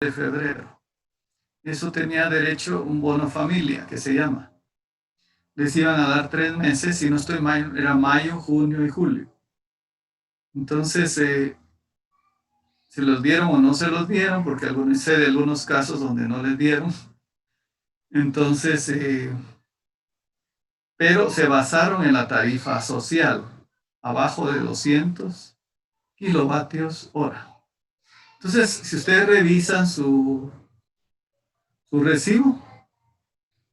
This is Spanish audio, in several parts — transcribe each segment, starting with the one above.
de febrero. Eso tenía derecho un bono familia, que se llama. Les iban a dar 3 meses, si no estoy mal, era mayo, junio y julio. Entonces, se los dieron o no se los dieron, porque sé de algunos casos donde no les dieron. Entonces, pero se basaron en la tarifa social, abajo de 200 kilovatios hora. Entonces, si ustedes revisan su recibo,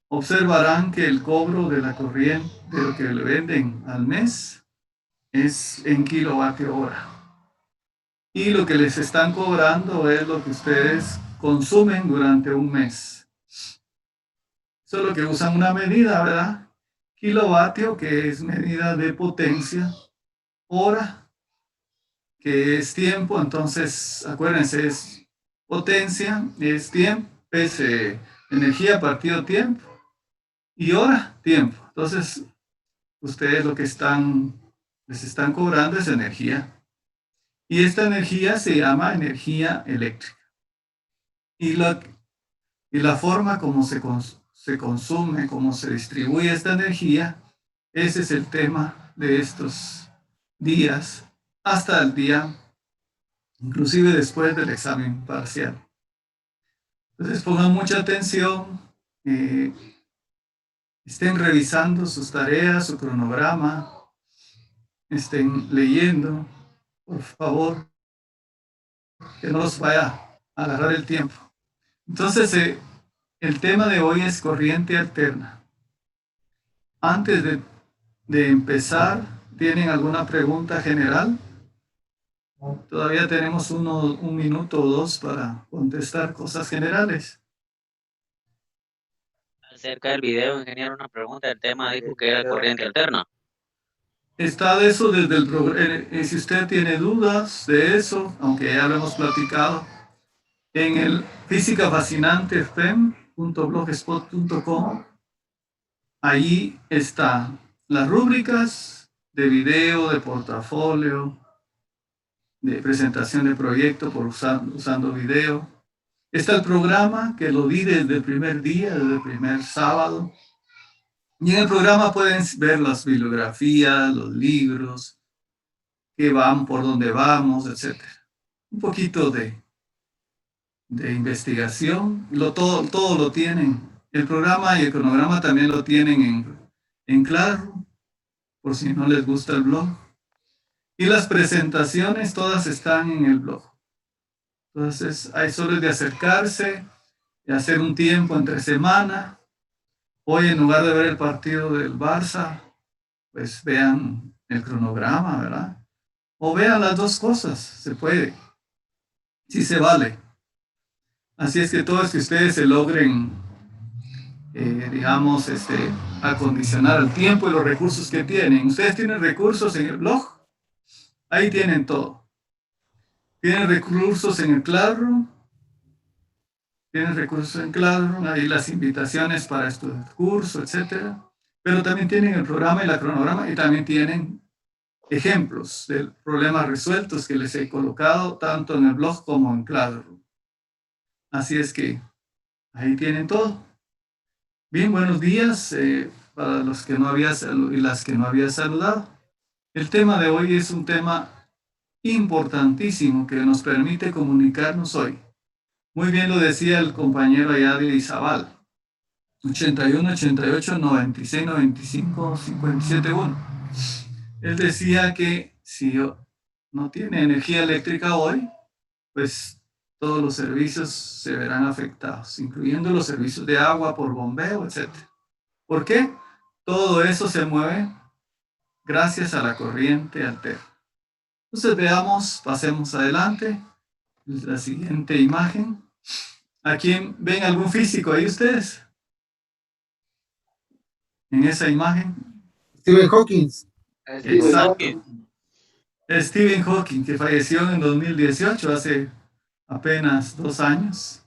observarán que el cobro de la corriente, de lo que le venden al mes, es en kilovatio hora. Y lo que les están cobrando es lo que ustedes consumen durante un mes. Solo que usan una medida, ¿verdad? Kilovatio, que es medida de potencia, hora, que es tiempo. Entonces, acuérdense, es potencia, es tiempo, es energía partido tiempo, y hora, tiempo. Entonces, ustedes lo que les están cobrando es energía. Y esta energía se llama energía eléctrica. Y la forma como se consume, cómo se distribuye esta energía, ese es el tema de estos días, hasta el día, inclusive después del examen parcial. Entonces pongan mucha atención, estén revisando sus tareas, su cronograma, estén leyendo, por favor, que no los vaya a agarrar el tiempo. Entonces, el tema de hoy es corriente alterna. Antes de empezar, ¿tienen alguna pregunta general? Todavía tenemos un minuto o dos para contestar cosas generales. Acerca del video, ingeniero, una pregunta. El tema dijo que era corriente alterna. Está de eso desde el programa. Si usted tiene dudas de eso, aunque ya lo hemos platicado, en el físicafascinantefem.blogspot.com, ahí está las rúbricas de video, de portafolio, de presentación de proyecto usando video. Está el programa que lo di desde el primer día, desde el primer sábado. Y en el programa pueden ver las bibliografías, los libros, que van, por dónde vamos, etc. Un poquito de investigación, todo lo tienen. El programa y el cronograma también lo tienen en Classroom, por si no les gusta el blog. Y las presentaciones todas están en el blog. Entonces, hay solo es de acercarse y hacer un tiempo entre semana. Hoy, en lugar de ver el partido del Barça, pues vean el cronograma, ¿verdad? O vean las dos cosas, se puede. Sí se vale. Así es que todo es que ustedes se logren, digamos, acondicionar el tiempo y los recursos que tienen. Ustedes tienen recursos en el blog, ahí tienen todo. Tienen recursos en el Classroom, ahí las invitaciones para estudiar el curso, etc. Pero también tienen el programa y la cronograma, y también tienen ejemplos de problemas resueltos que les he colocado tanto en el blog como en Classroom. Así es que ahí tienen todo. Bien, buenos días para los que no había y las que no había saludado. El tema de hoy es un tema importantísimo que nos permite comunicarnos hoy. Muy bien lo decía el compañero allá de Izabal. 81, 88, 96, 95, 57, 1. Él decía que si no tiene energía eléctrica hoy, pues todos los servicios se verán afectados, incluyendo los servicios de agua por bombeo, etc. ¿Por qué? Todo eso se mueve gracias a la corriente alterna. Entonces veamos, pasemos adelante. La siguiente imagen. ¿A quién ven algún físico ahí ustedes? En esa imagen. Stephen Hawking. Exacto. Stephen Hawking, que falleció en 2018, hace apenas 2 años.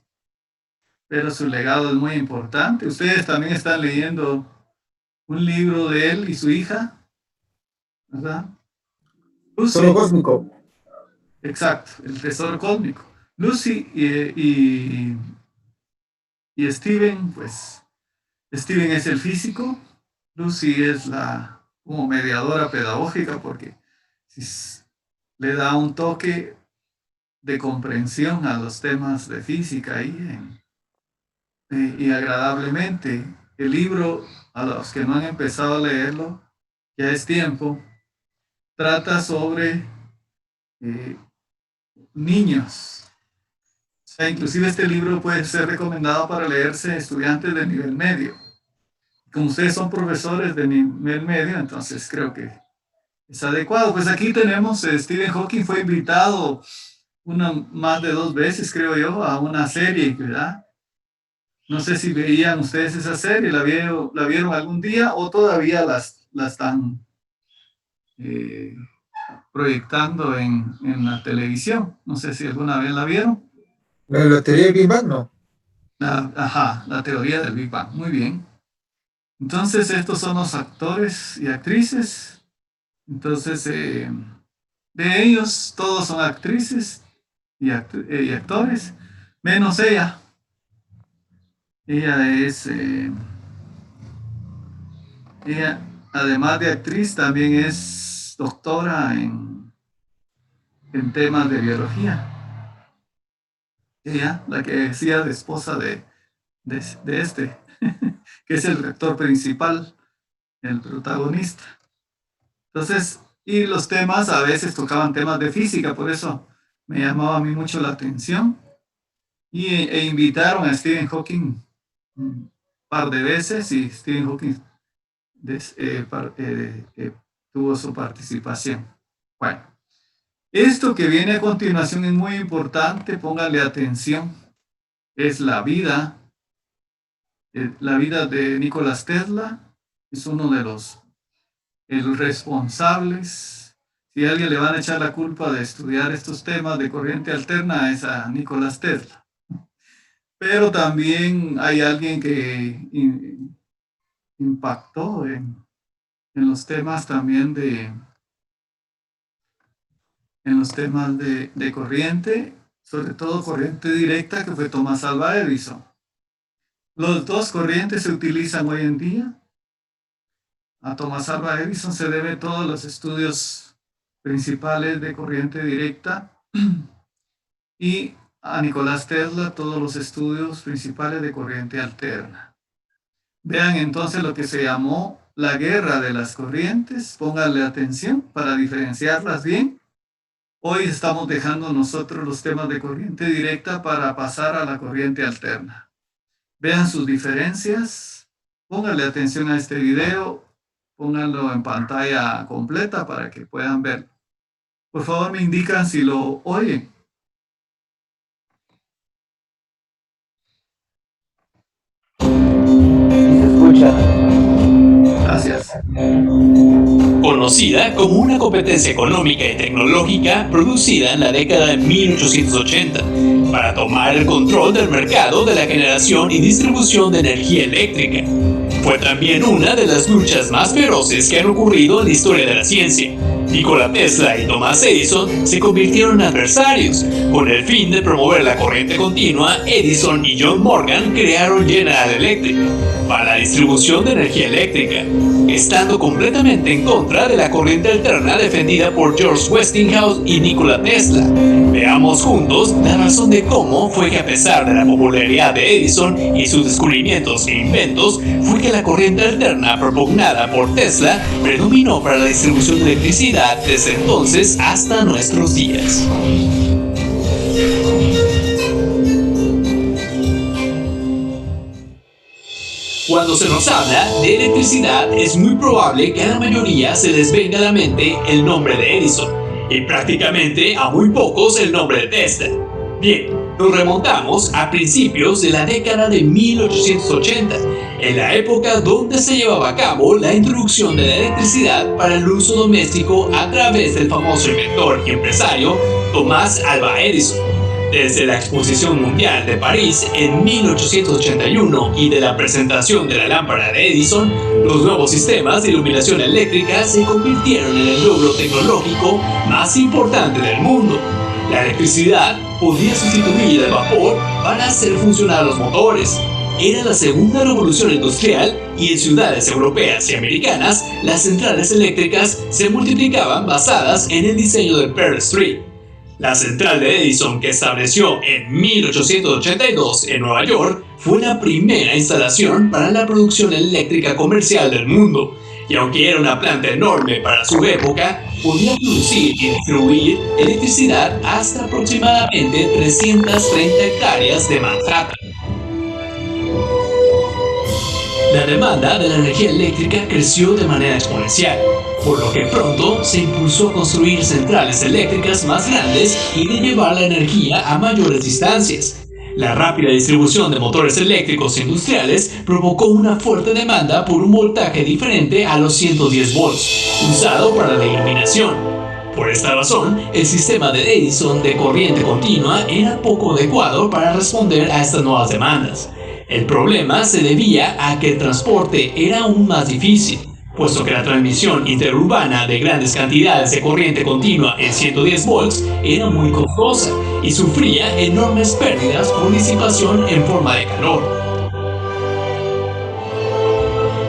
Pero su legado es muy importante. Ustedes también están leyendo un libro de él y su hija, ¿verdad? Tesoro cósmico. Exacto, el tesoro cósmico. Lucy y Steven, pues Steven es el físico, Lucy es la como mediadora pedagógica porque le da un toque de comprensión a los temas de física ahí y agradablemente. El libro, a los que no han empezado a leerlo, ya es tiempo, trata sobre niños. O sea, inclusive este libro puede ser recomendado para leerse estudiantes de nivel medio. Como ustedes son profesores de nivel medio, entonces creo que es adecuado. Pues aquí tenemos, Stephen Hawking fue invitado más de 2 veces, creo yo, a una serie, ¿verdad? No sé si veían ustedes esa serie, la vieron algún día o todavía la están proyectando en la televisión. No sé si alguna vez la vieron. La teoría del Big Bang, ¿no? La teoría del Big Bang. Muy bien. Entonces, estos son los actores y actrices. Entonces, de ellos, todos son actrices y actores, menos ella. Ella, además de actriz, también es doctora en temas de biología. Ella, la que decía de esposa de este, que es el actor principal, el protagonista. Entonces, y los temas a veces tocaban temas de física, por eso me llamaba a mí mucho la atención. E invitaron a Stephen Hawking un par de veces y Stephen Hawking tuvo su participación. Bueno, esto que viene a continuación es muy importante, póngale atención. Es la vida de Nikola Tesla. Es uno de los responsables. Si a alguien le van a echar la culpa de estudiar estos temas de corriente alterna, es a Nikola Tesla. Pero también hay alguien que impactó en los temas también de corriente, sobre todo corriente directa, que fue Thomas Alva Edison. Los dos corrientes se utilizan hoy en día. A Thomas Alva Edison se debe todos los estudios principales de corriente directa y a Nicolás Tesla todos los estudios principales de corriente alterna. Vean entonces lo que se llamó la guerra de las corrientes. Pónganle atención para diferenciarlas bien. Hoy estamos dejando nosotros los temas de corriente directa para pasar a la corriente alterna. Vean sus diferencias. Pónganle atención a este video. Pónganlo en pantalla completa para que puedan ver. Por favor, me indican si lo oyen. Se escucha. Gracias. Conocida como una competencia económica y tecnológica producida en la década de 1880 para tomar el control del mercado de la generación y distribución de energía eléctrica. Fue también una de las luchas más feroces que han ocurrido en la historia de la ciencia. Nikola Tesla y Thomas Edison se convirtieron en adversarios. Con el fin de promover la corriente continua, Edison y John Morgan crearon General Electric para la distribución de energía eléctrica, estando completamente en contra de la corriente alterna defendida por George Westinghouse y Nikola Tesla. Veamos juntos la razón de cómo fue que, a pesar de la popularidad de Edison y sus descubrimientos e inventos, fue que la corriente alterna propugnada por Tesla predominó para la distribución de electricidad desde entonces hasta nuestros días. Cuando se nos habla de electricidad, es muy probable que a la mayoría se les venga a la mente el nombre de Edison, y prácticamente a muy pocos el nombre de Tesla. Bien, nos remontamos a principios de la década de 1880, en la época donde se llevaba a cabo la introducción de la electricidad para el uso doméstico a través del famoso inventor y empresario Thomas Alva Edison. Desde la Exposición Mundial de París en 1881 y de la presentación de la lámpara de Edison, los nuevos sistemas de iluminación eléctrica se convirtieron en el logro tecnológico más importante del mundo. La electricidad podía sustituir el vapor para hacer funcionar los motores. Era la segunda revolución industrial y en ciudades europeas y americanas las centrales eléctricas se multiplicaban basadas en el diseño del Pearl Street. La central de Edison, que estableció en 1882 en Nueva York, fue la primera instalación para la producción eléctrica comercial del mundo, y aunque era una planta enorme para su época, podía producir y distribuir electricidad hasta aproximadamente 330 hectáreas de Manhattan. La demanda de la energía eléctrica creció de manera exponencial, por lo que pronto se impulsó a construir centrales eléctricas más grandes y de llevar la energía a mayores distancias. La rápida distribución de motores eléctricos industriales provocó una fuerte demanda por un voltaje diferente a los 110 volts, usado para la iluminación. Por esta razón, el sistema de Edison de corriente continua era poco adecuado para responder a estas nuevas demandas. El problema se debía a que el transporte era aún más difícil, puesto que la transmisión interurbana de grandes cantidades de corriente continua en 110 volts era muy costosa y sufría enormes pérdidas por disipación en forma de calor.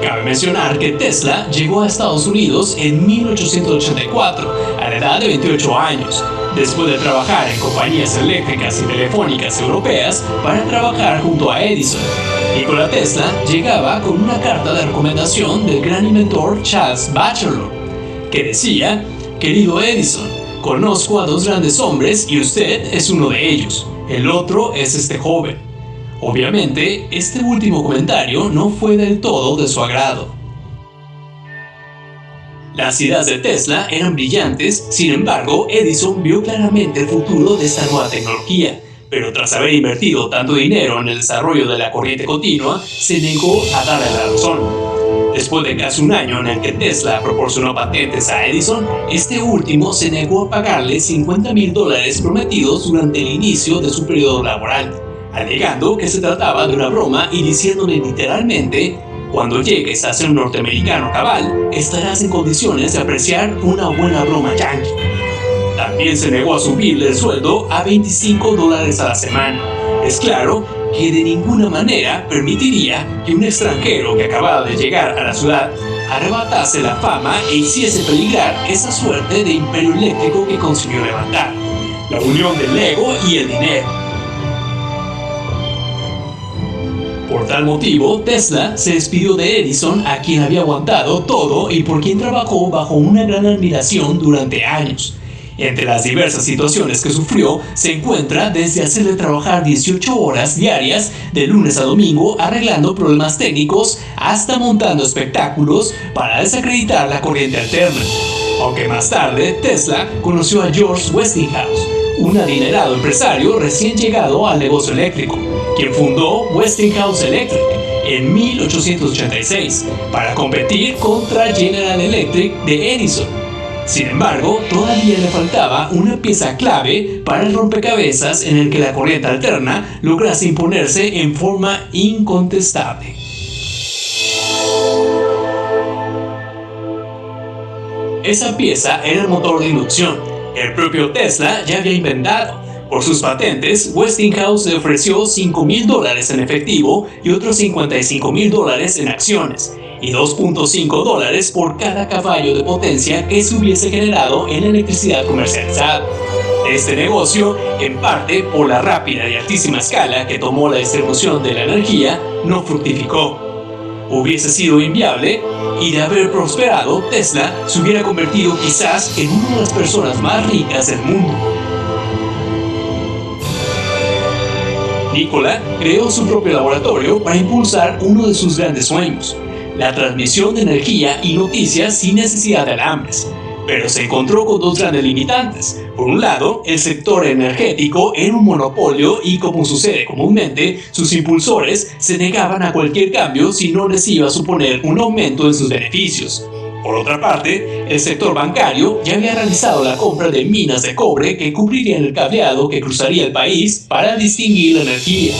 Cabe mencionar que Tesla llegó a Estados Unidos en 1884, a la edad de 28 años, después de trabajar en compañías eléctricas y telefónicas europeas para trabajar junto a Edison. Nikola Tesla llegaba con una carta de recomendación del gran inventor Charles Batchelor, que decía: «Querido Edison, conozco a dos grandes hombres y usted es uno de ellos. El otro es este joven». Obviamente, este último comentario no fue del todo de su agrado. Las ideas de Tesla eran brillantes, sin embargo, Edison vio claramente el futuro de esta nueva tecnología, pero tras haber invertido tanto dinero en el desarrollo de la corriente continua, se negó a darle la razón. Después de casi un año en el que Tesla proporcionó patentes a Edison, este último se negó a pagarle $50,000 prometidos durante el inicio de su periodo laboral, alegando que se trataba de una broma y diciéndole literalmente: «Cuando llegues a ser un norteamericano cabal, estarás en condiciones de apreciar una buena broma yankee». También se negó a subirle el sueldo a $25 a la semana. Es claro que de ninguna manera permitiría que un extranjero que acababa de llegar a la ciudad arrebatase la fama e hiciese peligrar esa suerte de imperio eléctrico que consiguió levantar: la unión del ego y el dinero. Por tal motivo, Tesla se despidió de Edison, a quien había aguantado todo y por quien trabajó bajo una gran admiración durante años. Entre las diversas situaciones que sufrió se encuentra desde hacerle trabajar 18 horas diarias de lunes a domingo arreglando problemas técnicos hasta montando espectáculos para desacreditar la corriente alterna. Aunque más tarde Tesla conoció a George Westinghouse, un adinerado empresario recién llegado al negocio eléctrico, quien fundó Westinghouse Electric en 1886 para competir contra General Electric de Edison. Sin embargo, todavía le faltaba una pieza clave para el rompecabezas en el que la corriente alterna lograse imponerse en forma incontestable. Esa pieza era el motor de inducción. El propio Tesla ya había inventado. Por sus patentes, Westinghouse le ofreció $5,000 en efectivo y otros $55,000 en acciones, y $2.5 por cada caballo de potencia que se hubiese generado en la electricidad comercializada. Este negocio, en parte por la rápida y altísima escala que tomó la distribución de la energía, no fructificó. Hubiese sido inviable, y de haber prosperado, Tesla se hubiera convertido quizás en una de las personas más ricas del mundo. Nikola creó su propio laboratorio para impulsar uno de sus grandes sueños: la transmisión de energía y noticias sin necesidad de alambres. Pero se encontró con dos grandes limitantes. Por un lado, el sector energético era un monopolio y, como sucede comúnmente, sus impulsores se negaban a cualquier cambio si no les iba a suponer un aumento en sus beneficios. Por otra parte, el sector bancario ya había realizado la compra de minas de cobre que cubrirían el cableado que cruzaría el país para distinguir la energía,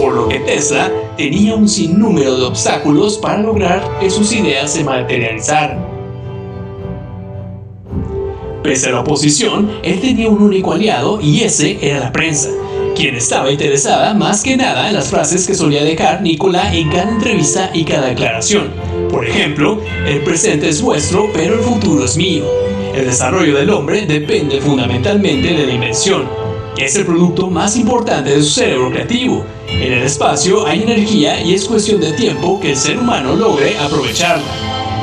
por lo que Tesla tenía un sinnúmero de obstáculos para lograr que sus ideas se materializaran. Pese a la oposición, él tenía un único aliado y ese era la prensa, quien estaba interesada más que nada en las frases que solía dejar Nikola en cada entrevista y cada declaración. Por ejemplo, el presente es vuestro, pero el futuro es mío. El desarrollo del hombre depende fundamentalmente de la invención. Es el producto más importante de su cerebro creativo. En el espacio hay energía y es cuestión de tiempo que el ser humano logre aprovecharla.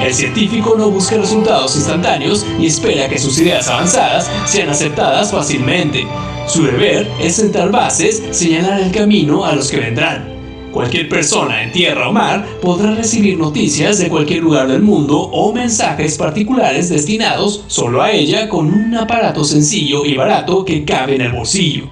El científico no busca resultados instantáneos ni espera que sus ideas avanzadas sean aceptadas fácilmente. Su deber es sentar bases, señalar el camino a los que vendrán. Cualquier persona en tierra o mar podrá recibir noticias de cualquier lugar del mundo o mensajes particulares destinados solo a ella con un aparato sencillo y barato que cabe en el bolsillo.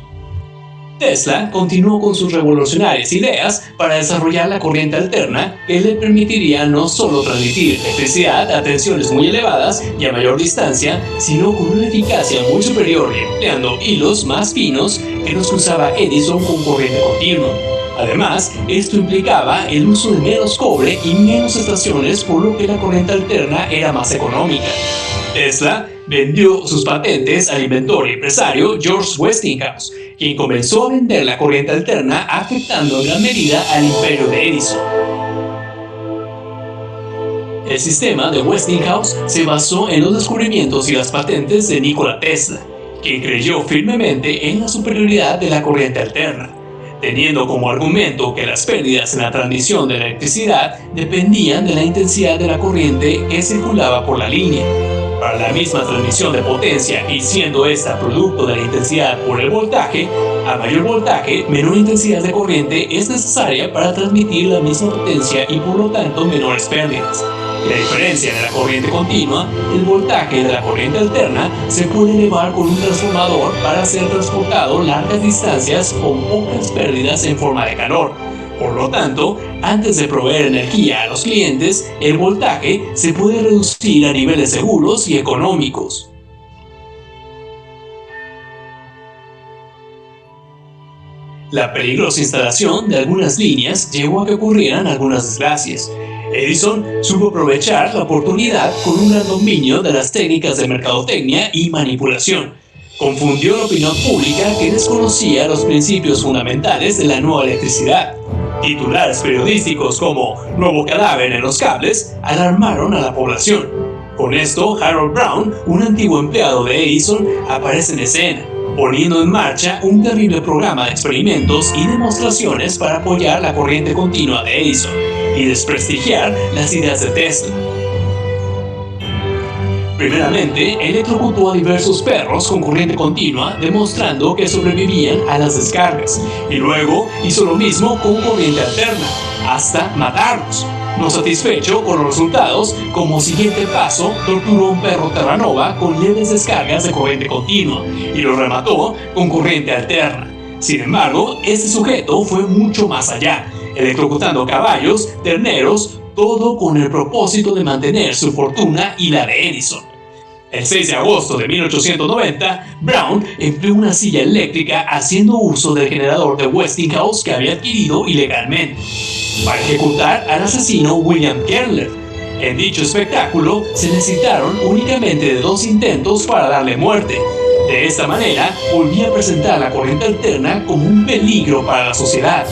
Tesla continuó con sus revolucionarias ideas para desarrollar la corriente alterna que le permitiría no solo transmitir electricidad a tensiones muy elevadas y a mayor distancia, sino con una eficacia muy superior y empleando hilos más finos que los que usaba Edison con corriente continua. Además, esto implicaba el uso de menos cobre y menos estaciones, por lo que la corriente alterna era más económica. Tesla vendió sus patentes al inventor y empresario George Westinghouse, quien comenzó a vender la corriente alterna, afectando en gran medida al imperio de Edison. El sistema de Westinghouse se basó en los descubrimientos y las patentes de Nikola Tesla, quien creyó firmemente en la superioridad de la corriente alterna, teniendo como argumento que las pérdidas en la transmisión de electricidad dependían de la intensidad de la corriente que circulaba por la línea. Para la misma transmisión de potencia y siendo esta producto de la intensidad por el voltaje, a mayor voltaje, menor intensidad de corriente es necesaria para transmitir la misma potencia y por lo tanto menores pérdidas. La diferencia de la corriente continua, el voltaje de la corriente alterna, se puede elevar con un transformador para ser transportado largas distancias con pocas pérdidas en forma de calor. Por lo tanto, antes de proveer energía a los clientes, el voltaje se puede reducir a niveles seguros y económicos. La peligrosa instalación de algunas líneas llevó a que ocurrieran algunas desgracias. Edison supo aprovechar la oportunidad con un gran dominio de las técnicas de mercadotecnia y manipulación. Confundió la opinión pública que desconocía los principios fundamentales de la nueva electricidad. Titulares periodísticos como "Nuevo cadáver en los cables" alarmaron a la población. Con esto, Harold Brown, un antiguo empleado de Edison, aparece en escena, poniendo en marcha un terrible programa de experimentos y demostraciones para apoyar la corriente continua de Edison y desprestigiar las ideas de Tesla. Primeramente, electrocutó a diversos perros con corriente continua, demostrando que sobrevivían a las descargas, y luego hizo lo mismo con corriente alterna, hasta matarlos. No satisfecho con los resultados, como siguiente paso, torturó a un perro Terranova con leves descargas de corriente continua, y lo remató con corriente alterna. Sin embargo, este sujeto fue mucho más allá, electrocutando caballos, terneros, todo con el propósito de mantener su fortuna y la de Edison. El 6 de agosto de 1890, Brown empleó una silla eléctrica haciendo uso del generador de Westinghouse que había adquirido ilegalmente, para ejecutar al asesino William Kepler. En dicho espectáculo, se necesitaron únicamente de 2 intentos para darle muerte. De esta manera, volvía a presentar la corriente alterna como un peligro para la sociedad.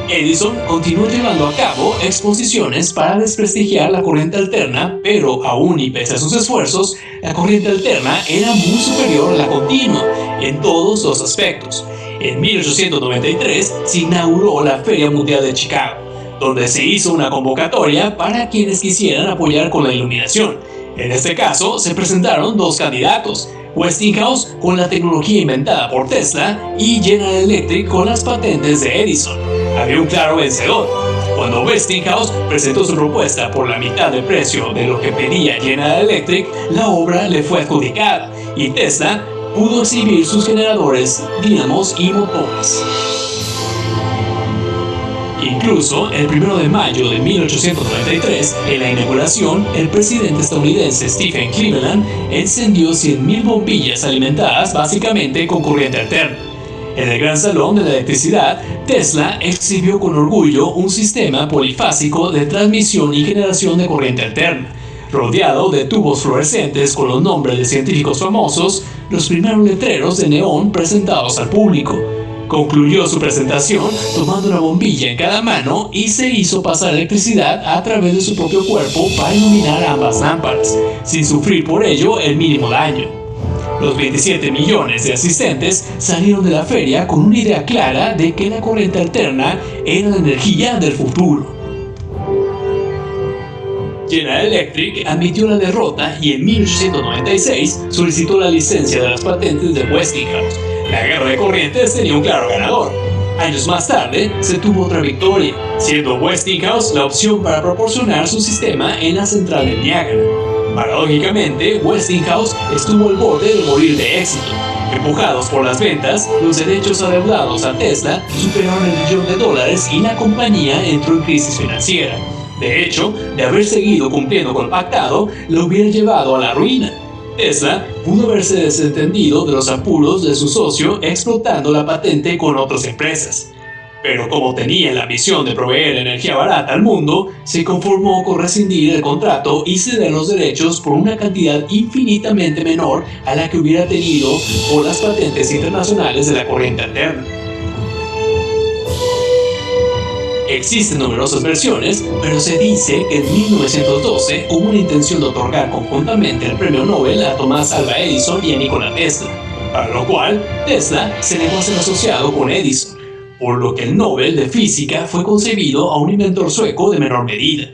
Edison continuó llevando a cabo exposiciones para desprestigiar la corriente alterna, pero aún y pese a sus esfuerzos, la corriente alterna era muy superior a la continua en todos los aspectos. En 1893 se inauguró la Feria Mundial de Chicago, donde se hizo una convocatoria para quienes quisieran apoyar con la iluminación. En este caso, se presentaron 2 candidatos: Westinghouse con la tecnología inventada por Tesla y General Electric con las patentes de Edison. Había un claro vencedor. Cuando Westinghouse presentó su propuesta por la mitad del precio de lo que pedía General Electric, la obra le fue adjudicada y Tesla pudo exhibir sus generadores, dínamos y motores. Incluso, el 1 de mayo de 1893, en la inauguración, el presidente estadounidense Stephen Cleveland encendió 100.000 bombillas alimentadas básicamente con corriente alterna. En el Gran Salón de la Electricidad, Tesla exhibió con orgullo un sistema polifásico de transmisión y generación de corriente alterna, rodeado de tubos fluorescentes con los nombres de científicos famosos, los primeros letreros de neón presentados al público. Concluyó su presentación tomando una bombilla en cada mano y se hizo pasar electricidad a través de su propio cuerpo para iluminar ambas lámparas, sin sufrir por ello el mínimo daño. Los 27 millones de asistentes salieron de la feria con una idea clara de que la corriente alterna era la energía del futuro. General Electric admitió la derrota y en 1896 solicitó la licencia de las patentes de Westinghouse. La guerra de corrientes tenía un claro ganador. Años más tarde se tuvo otra victoria, siendo Westinghouse la opción para proporcionar su sistema en la central de Niágara. Paradójicamente, Westinghouse estuvo al borde de morir de éxito. Empujados por las ventas, los derechos adeudados a Tesla superaron el $1.000.000 y la compañía entró en crisis financiera. De hecho, de haber seguido cumpliendo con lo pactado, lo hubiera llevado a la ruina. Tesla pudo haberse desentendido de los apuros de su socio explotando la patente con otras empresas. Pero como tenía la misión de proveer energía barata al mundo, se conformó con rescindir el contrato y ceder los derechos por una cantidad infinitamente menor a la que hubiera tenido por las patentes internacionales de la corriente alterna. Existen numerosas versiones, pero se dice que en 1912 hubo una intención de otorgar conjuntamente el premio Nobel a Thomas Alva Edison y a Nikola Tesla, para lo cual Tesla se negó a ser asociado con Edison, por lo que el Nobel de Física fue concebido a un inventor sueco de menor medida.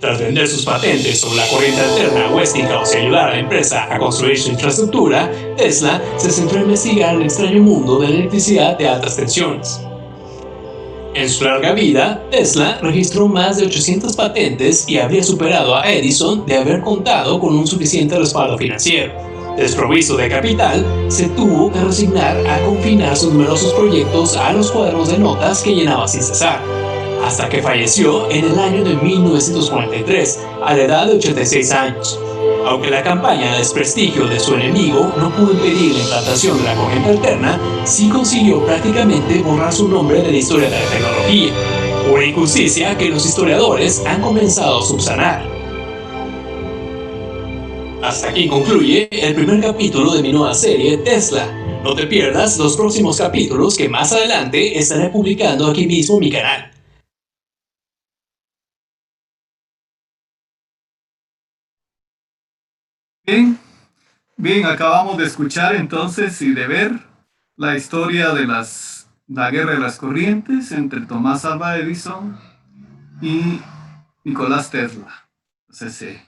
Tras vender sus patentes sobre la corriente alterna a Westinghouse y ayudar a la empresa a construir su infraestructura, Tesla se centró en investigar el extraño mundo de la electricidad de altas tensiones. En su larga vida, Tesla registró más de 800 patentes y habría superado a Edison de haber contado con un suficiente respaldo financiero. Desprovisto de capital, se tuvo que resignar a confinar sus numerosos proyectos a los cuadernos de notas que llenaba sin cesar, hasta que falleció en el año de 1943, a la edad de 86 años. Aunque la campaña de desprestigio de su enemigo no pudo impedir la implantación de la corriente alterna, sí consiguió prácticamente borrar su nombre de la historia de la tecnología, una injusticia que los historiadores han comenzado a subsanar. Hasta aquí concluye el primer capítulo de mi nueva serie Tesla. No te pierdas los próximos capítulos que más adelante estaré publicando aquí mismo en mi canal. Bien, acabamos de escuchar entonces y de ver la historia de la guerra de las corrientes entre Tomás Alva Edison y Nicolás Tesla. Entonces,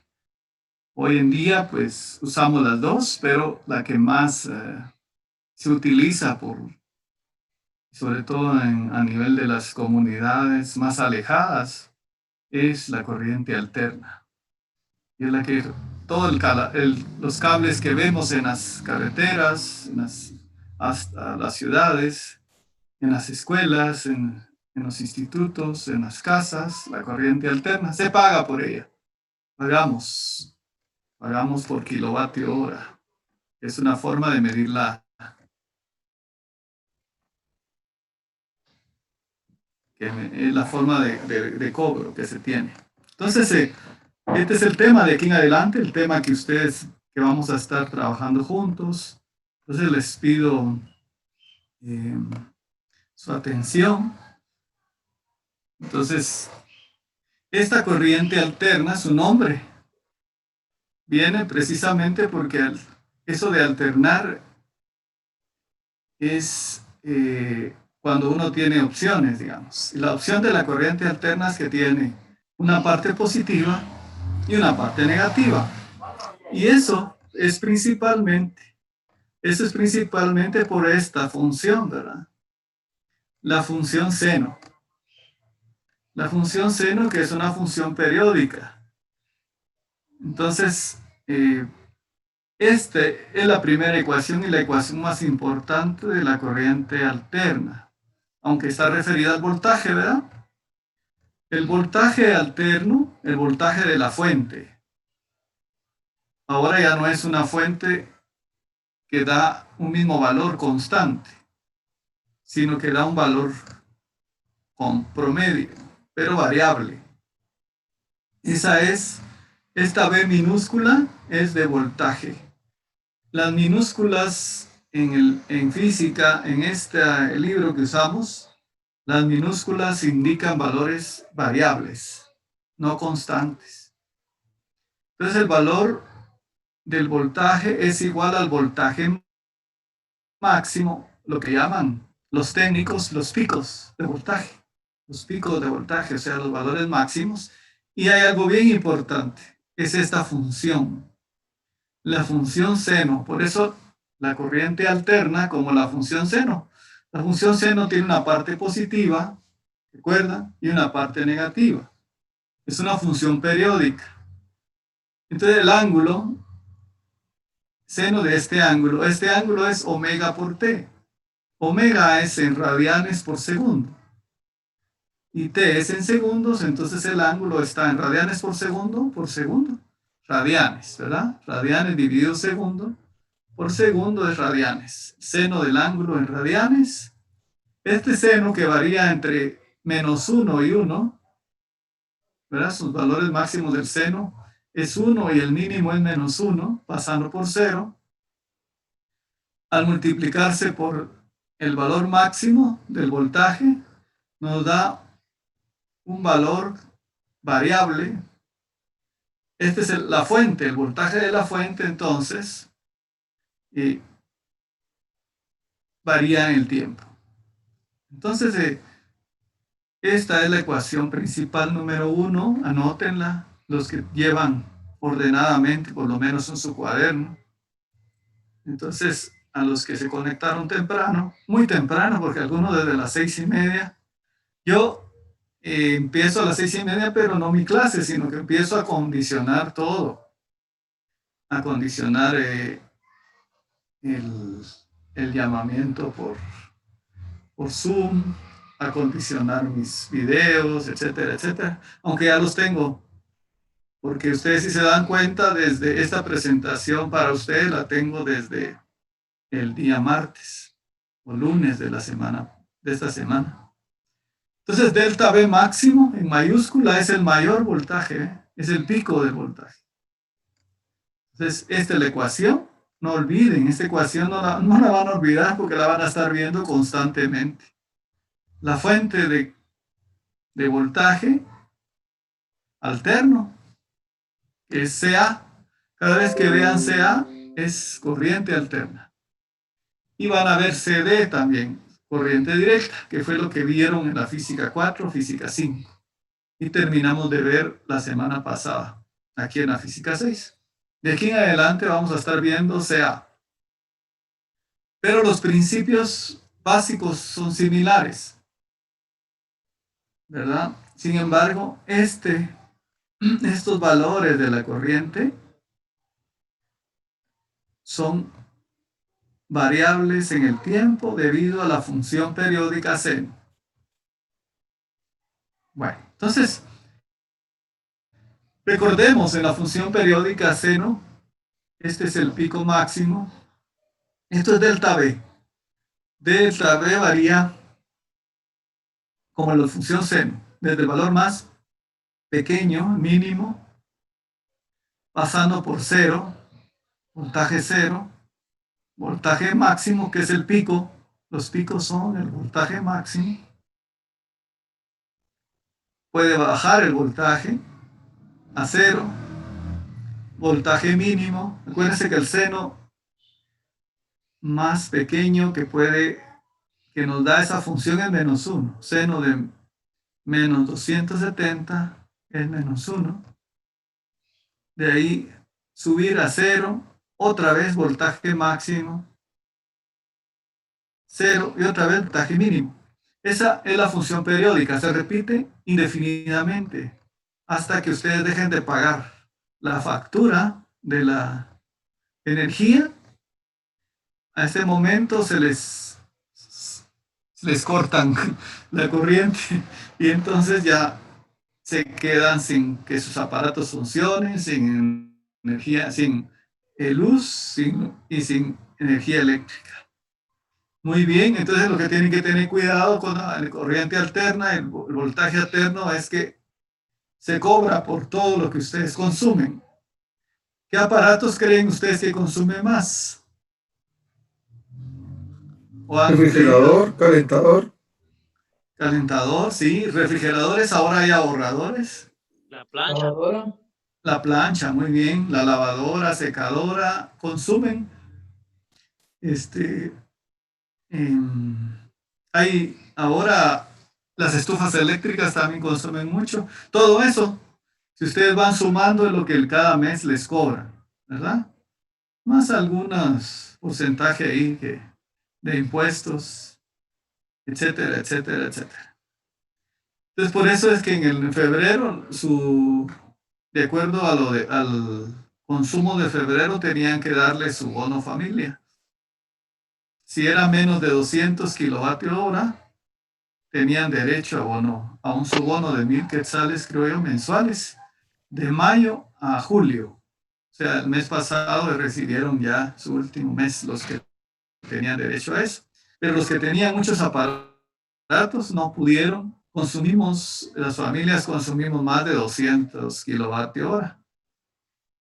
hoy en día pues usamos las dos, pero la que más se utiliza sobre todo a nivel de las comunidades más alejadas es la corriente alterna. Y es la que todos los cables que vemos en las carreteras, hasta las ciudades, en las escuelas, en los institutos, en las casas, la corriente alterna, se paga por ella. Pagamos por kilovatio hora. Es una forma de medir es la forma de cobro que se tiene. Entonces, este es el tema de aquí en adelante, el tema que vamos a estar trabajando juntos. Entonces les pido su atención. Entonces, esta corriente alterna, su nombre, viene precisamente porque eso de alternar es cuando uno tiene opciones, digamos. Y la opción de la corriente alterna es que tiene una parte positiva y una parte negativa. Y eso es principalmente por esta función, ¿verdad? La función seno. La función seno, que es una función periódica. Entonces, esta es la primera ecuación y la ecuación más importante de la corriente alterna, aunque está referida al voltaje, ¿verdad? El voltaje alterno, el voltaje de la fuente, ahora ya no es una fuente que da un mismo valor constante, sino que da un valor con promedio, pero variable. Esa es Esta B minúscula es de voltaje. Las minúsculas en física, en este libro que usamos, las minúsculas indican valores variables, no constantes. Entonces el valor del voltaje es igual al voltaje máximo, lo que llaman los técnicos los picos de voltaje. Los picos de voltaje, o sea, los valores máximos. Y hay algo bien importante, es esta función, la función seno. Por eso la corriente alterna como la función seno. La función seno tiene una parte positiva, ¿recuerda? Y una parte negativa. Es una función periódica. Entonces el ángulo, seno de este ángulo es omega por t. Omega es en radianes por segundo. Y t es en segundos, entonces el ángulo está en radianes por segundo, radianes, ¿verdad? Radianes dividido segundo, por segundo es radianes. Seno del ángulo en radianes. Este seno que varía entre -1 y 1, ¿verdad? Sus valores máximos del seno es 1 y el mínimo es -1, pasando por 0. Al multiplicarse por el valor máximo del voltaje, nos da un valor variable. Esta es la fuente, el voltaje de la fuente, entonces, varía en el tiempo. Entonces, esta es la ecuación principal número 1, anótenla, los que llevan ordenadamente, por lo menos en su cuaderno. Entonces, a los que se conectaron temprano, muy temprano, porque algunos desde las 6:30, yo empiezo a las 6:30, pero no mi clase, sino que empiezo a condicionar todo, a condicionar el llamamiento por Zoom, a condicionar mis videos, etcétera, etcétera, aunque ya los tengo, porque ustedes si se dan cuenta, desde esta presentación para ustedes la tengo desde el día martes o lunes de esta semana. Entonces, delta V máximo en mayúscula es el mayor voltaje, es el pico del voltaje. Entonces, esta es la ecuación. No olviden, esta ecuación no la van a olvidar porque la van a estar viendo constantemente. La fuente de voltaje alterno es CA. Cada vez que vean CA es corriente alterna. Y van a ver CD también, corriente directa, que fue lo que vieron en la física 4, física 5. Y terminamos de ver la semana pasada, aquí en la física 6. De aquí en adelante vamos a estar viendo CA. Pero los principios básicos son similares, ¿verdad? Sin embargo, estos valores de la corriente son variables en el tiempo debido a la función periódica seno. Bueno, entonces, recordemos en la función periódica seno, este es el pico máximo, esto es delta V. Delta V varía como la función seno, desde el valor más pequeño, mínimo, pasando por 0, voltaje 0, voltaje máximo, que es el pico. Los picos son el voltaje máximo. Puede bajar el voltaje a 0. Voltaje mínimo. Acuérdense que el seno más pequeño que nos da esa función es -1. Seno de -270 es -1. De ahí subir a 0. Otra vez voltaje máximo, 0 y otra vez voltaje mínimo. Esa es la función periódica, se repite indefinidamente hasta que ustedes dejen de pagar la factura de la energía. A ese momento se les cortan la corriente y entonces ya se quedan sin que sus aparatos funcionen, sin energía, sin luz y sin energía eléctrica. Muy bien, entonces lo que tienen que tener cuidado con la corriente alterna, el voltaje alterno, es que se cobra por todo lo que ustedes consumen. ¿Qué aparatos creen ustedes que consume más? ¿O han leído? Refrigerador, calentador. Calentador, sí. Refrigeradores, ahora hay ahorradores. La plancha. Lavadora. La plancha, muy bien. La lavadora, secadora, consumen. Hay ahora las estufas eléctricas también consumen mucho. Todo eso, si ustedes van sumando, es lo que cada mes les cobran, ¿verdad? Más algunos porcentaje ahí de impuestos, etcétera, etcétera, etcétera. Entonces, por eso es que en febrero, de acuerdo al consumo de febrero, tenían que darle su bono familia. Si era menos de 200 kilovatios hora, tenían derecho a un subbono de 1,000 quetzales, creo yo, mensuales, de mayo a julio. O sea, el mes pasado recibieron ya su último mes los que tenían derecho a eso. Pero los que tenían muchos aparatos no pudieron. Las familias consumimos más de 200 kilovatios hora.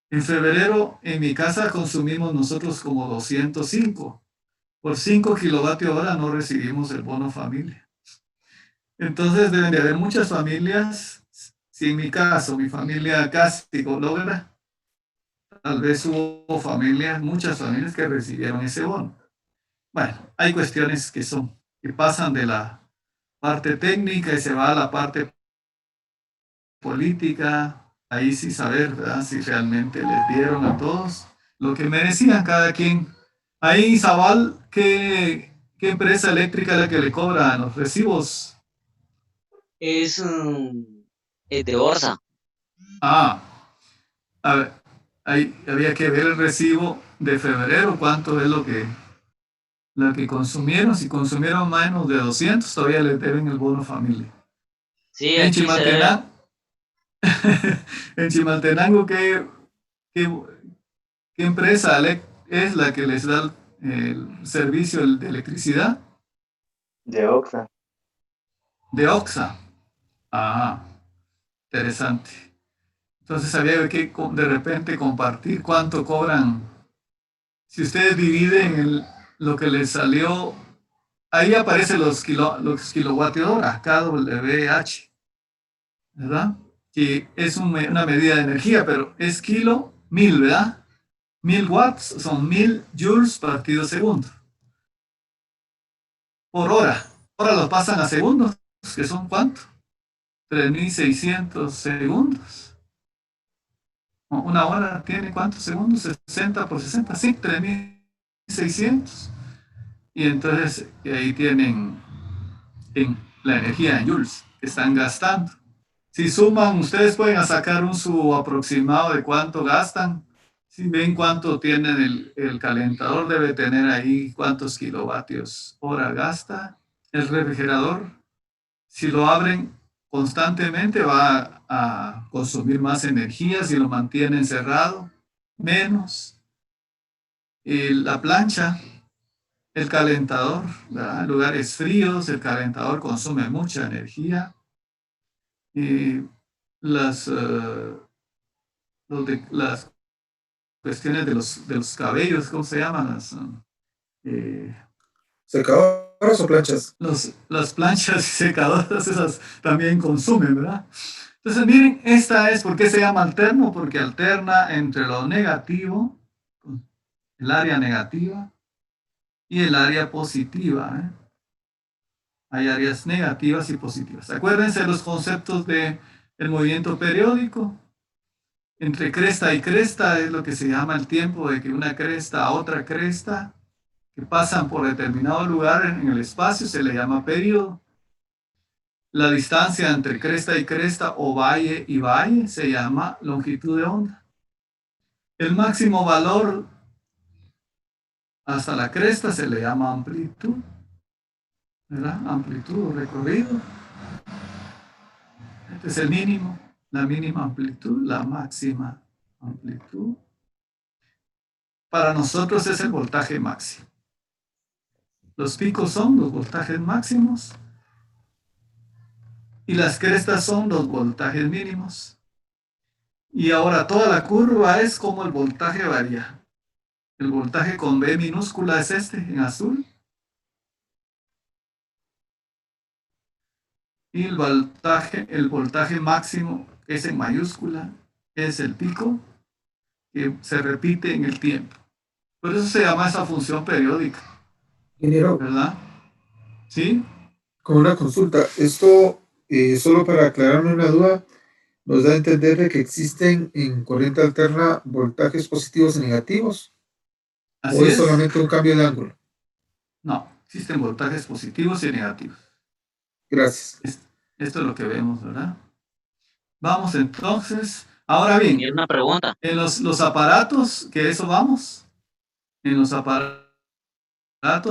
En febrero, en mi casa consumimos nosotros como 205. Por 5 kilovatios hora no recibimos el bono familia. Entonces deben de haber muchas familias. Si en mi caso, mi familia casi lo logra, tal vez hubo muchas familias que recibieron ese bono. Bueno, hay cuestiones que pasan de la parte técnica y se va a la parte política. Ahí sí saber, ¿verdad? Si realmente les dieron a todos lo que merecían cada quien. Ahí, Zabal, ¿qué empresa eléctrica es la que le cobra los recibos? Es de Orsa. A ver, ahí había que ver el recibo de febrero, cuánto es lo que consumieron. Si consumieron menos de 200, todavía les deben el bono familia. Sí, En aquí se ve. En Chimaltenango, qué empresa es la que les da el servicio de electricidad? De Oxa. De Oxa. Ah, interesante. Entonces había que de repente compartir cuánto cobran. Si ustedes dividen lo que les salió, ahí aparecen los kilovatios hora, kWh, ¿verdad? Que es una medida de energía, pero es kilo, 1,000, ¿verdad? 1,000 watts son 1,000 joules partido segundo. Por hora. Ahora lo pasan a segundos, que son ¿cuánto? 3,600 segundos. Una hora tiene ¿cuántos segundos? 60 por 60, sí, 3,600. Y entonces ahí tienen la energía en joules que están gastando. Si suman, ustedes pueden sacar un subaproximado de cuánto gastan. Si ven cuánto tienen el calentador, debe tener ahí cuántos kilovatios hora gasta. El refrigerador, si lo abren constantemente, va a consumir más energía. Si lo mantienen cerrado, menos. Y la plancha, el calentador, ¿verdad? En lugares fríos, el calentador consume mucha energía. Y las cuestiones de los cabellos, ¿cómo se llaman? ¿Secadoras o planchas? Las planchas y secadoras, esas también consumen, ¿verdad? Entonces, miren, esta es, ¿por qué se llama alterno? Porque alterna entre lo negativo, el área negativa, y el área positiva, ¿eh? Hay áreas negativas y positivas. Acuérdense los conceptos del movimiento periódico. Entre cresta y cresta es lo que se llama el tiempo de que una cresta a otra cresta, que pasan por determinado lugar en el espacio, se le llama periodo. La distancia entre cresta y cresta o valle y valle se llama longitud de onda. El máximo valor hasta la cresta se le llama amplitud, ¿verdad? Amplitud o recorrido. Este es el mínimo, la mínima amplitud, la máxima amplitud. Para nosotros es el voltaje máximo. Los picos son los voltajes máximos y las crestas son los voltajes mínimos. Y ahora toda la curva es como el voltaje varía. El voltaje con B minúscula es este, en azul. Y el voltaje máximo, que es en mayúscula, es el pico, que se repite en el tiempo. Por eso se llama esa función periódica, Ingeniero, ¿verdad? ¿Sí? con una consulta. Esto, solo para aclararme una duda, nos da a entender de que existen en corriente alterna voltajes positivos y negativos, Así o es es. solamente un cambio de ángulo. No, existen voltajes positivos y negativos. Gracias. Esto es lo que vemos, ¿verdad? Vamos entonces. Ahora bien, Y una pregunta. en los aparatos, que eso vamos, en los aparatos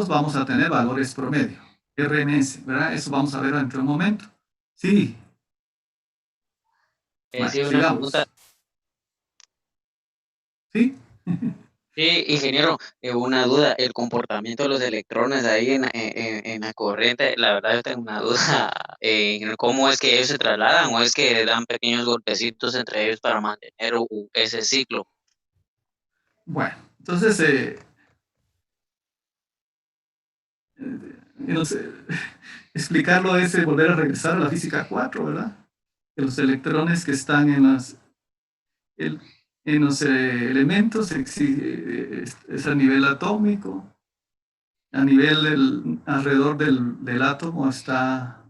vamos a tener valores promedio, RMS, ¿verdad? Eso vamos a ver dentro de un momento. Sí, bueno, Sí, una sigamos. pregunta. ¿Sí? Sí, ingeniero, una duda, el comportamiento de los electrones ahí en la corriente, la verdad yo tengo una duda, en cómo es que ellos se trasladan o es que dan pequeños golpecitos entre ellos para mantener ese ciclo. Bueno, entonces, no sé, explicarlo es volver a regresar a la física 4, ¿verdad? Que los electrones que están en los elementos es a nivel atómico, a nivel alrededor del átomo está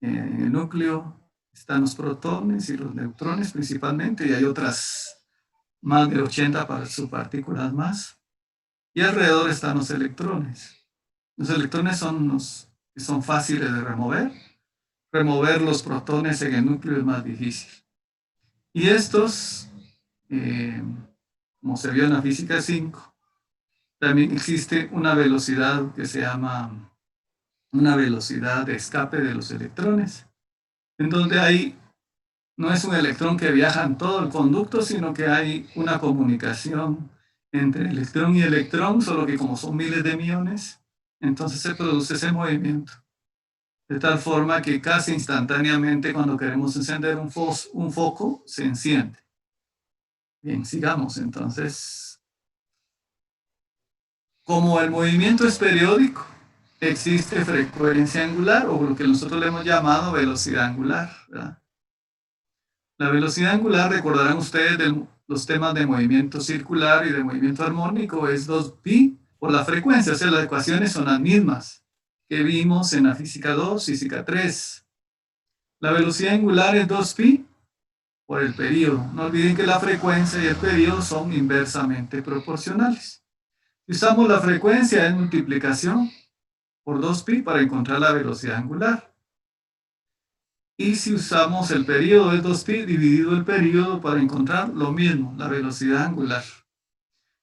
en el núcleo, están los protones y los neutrones principalmente, y hay otras más de 80 subpartículas más, y alrededor están los electrones. Los electrones son los que son fáciles de remover. Remover los protones en el núcleo es más difícil. Y estos, como se vio en la física 5, también existe una velocidad que se llama una velocidad de escape de los electrones, en donde no es un electrón que viaja en todo el conducto, sino que hay una comunicación entre electrón y electrón, solo que como son miles de millones, entonces se produce ese movimiento. De tal forma que casi instantáneamente cuando queremos encender un foco, se enciende. Bien, sigamos entonces. Como el movimiento es periódico, existe frecuencia angular, o lo que nosotros le hemos llamado velocidad angular, ¿verdad? La velocidad angular, recordarán ustedes de los temas de movimiento circular y de movimiento armónico, es 2pi por la frecuencia, o sea, las ecuaciones son las mismas que vimos en la física 2, física 3. La velocidad angular es 2pi por el periodo. No olviden que la frecuencia y el periodo son inversamente proporcionales. Si usamos la frecuencia en multiplicación por 2pi para encontrar la velocidad angular. Y si usamos el periodo es 2pi dividido el periodo para encontrar lo mismo, la velocidad angular.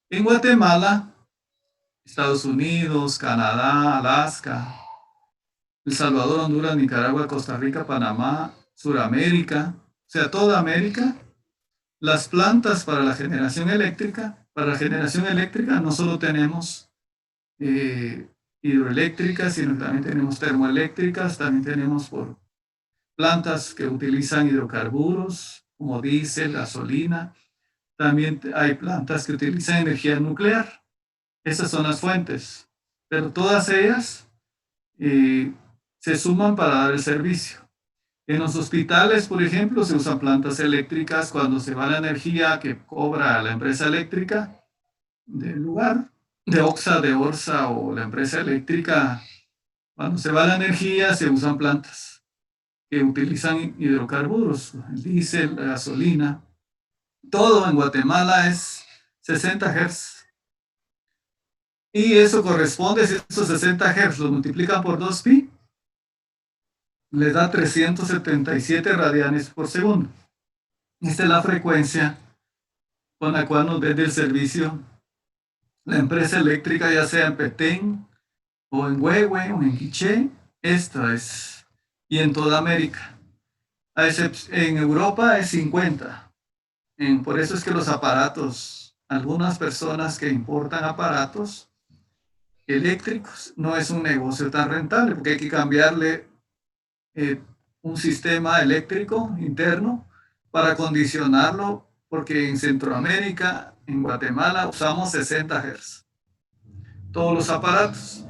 En Guatemala, Estados Unidos, Canadá, Alaska, El Salvador, Honduras, Nicaragua, Costa Rica, Panamá, Suramérica, o sea, toda América, las plantas para la generación eléctrica no solo tenemos hidroeléctricas, sino que también tenemos termoeléctricas, también tenemos plantas que utilizan hidrocarburos como diésel, gasolina, también hay plantas que utilizan energía nuclear. Esas son las fuentes, pero todas ellas se suman para dar el servicio. En los hospitales, por ejemplo, se usan plantas eléctricas cuando se va la energía que cobra la empresa eléctrica del lugar, de Oxa, de Orsa o la empresa eléctrica. Cuando se va la energía, se usan plantas que utilizan hidrocarburos, el diésel, la gasolina. Todo en Guatemala es 60 Hz. Y eso corresponde, si esos 60 Hz los multiplican por 2pi, les da 377 radianes por segundo. Esta es la frecuencia con la cual nos vende el servicio la empresa eléctrica, ya sea en Petén, o en Huehue, o en Quiché. Esta es, y en toda América. En Europa es 50. Por eso es que los aparatos, algunas personas que importan aparatos eléctricos, no es un negocio tan rentable, porque hay que cambiarle un sistema eléctrico interno para condicionarlo porque en Centroamérica, en Guatemala, usamos 60 Hz. Todos los aparatos.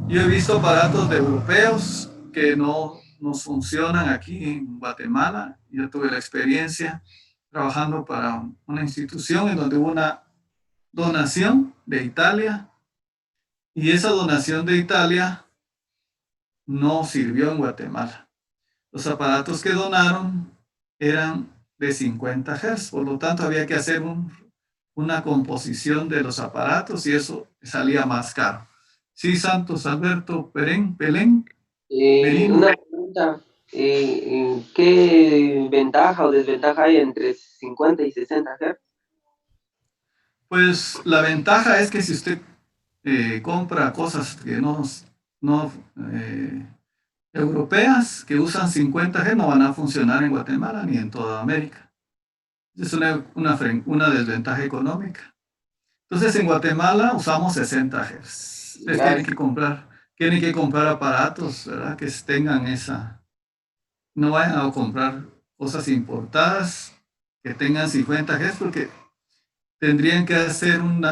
Yo he visto aparatos de europeos que no nos funcionan aquí en Guatemala. Yo tuve la experiencia trabajando para una institución en donde hubo una donación de Italia y esa donación de Italia no sirvió en Guatemala. Los aparatos que donaron eran de 50 Hz, por lo tanto había que hacer una composición de los aparatos y eso salía más caro. Sí, Santos Alberto Pelén. Una pregunta, ¿qué ventaja o desventaja hay entre 50 y 60 Hz? Pues la ventaja es que si usted compra cosas que no europeas que usan 50 Hz no van a funcionar en Guatemala ni en toda América. Es una desventaja económica. Entonces en Guatemala usamos 60 Hz. Ustedes tienen que comprar aparatos, ¿verdad? Que tengan esa. No vayan a comprar cosas importadas que tengan 50 Hz porque tendrían que hacer un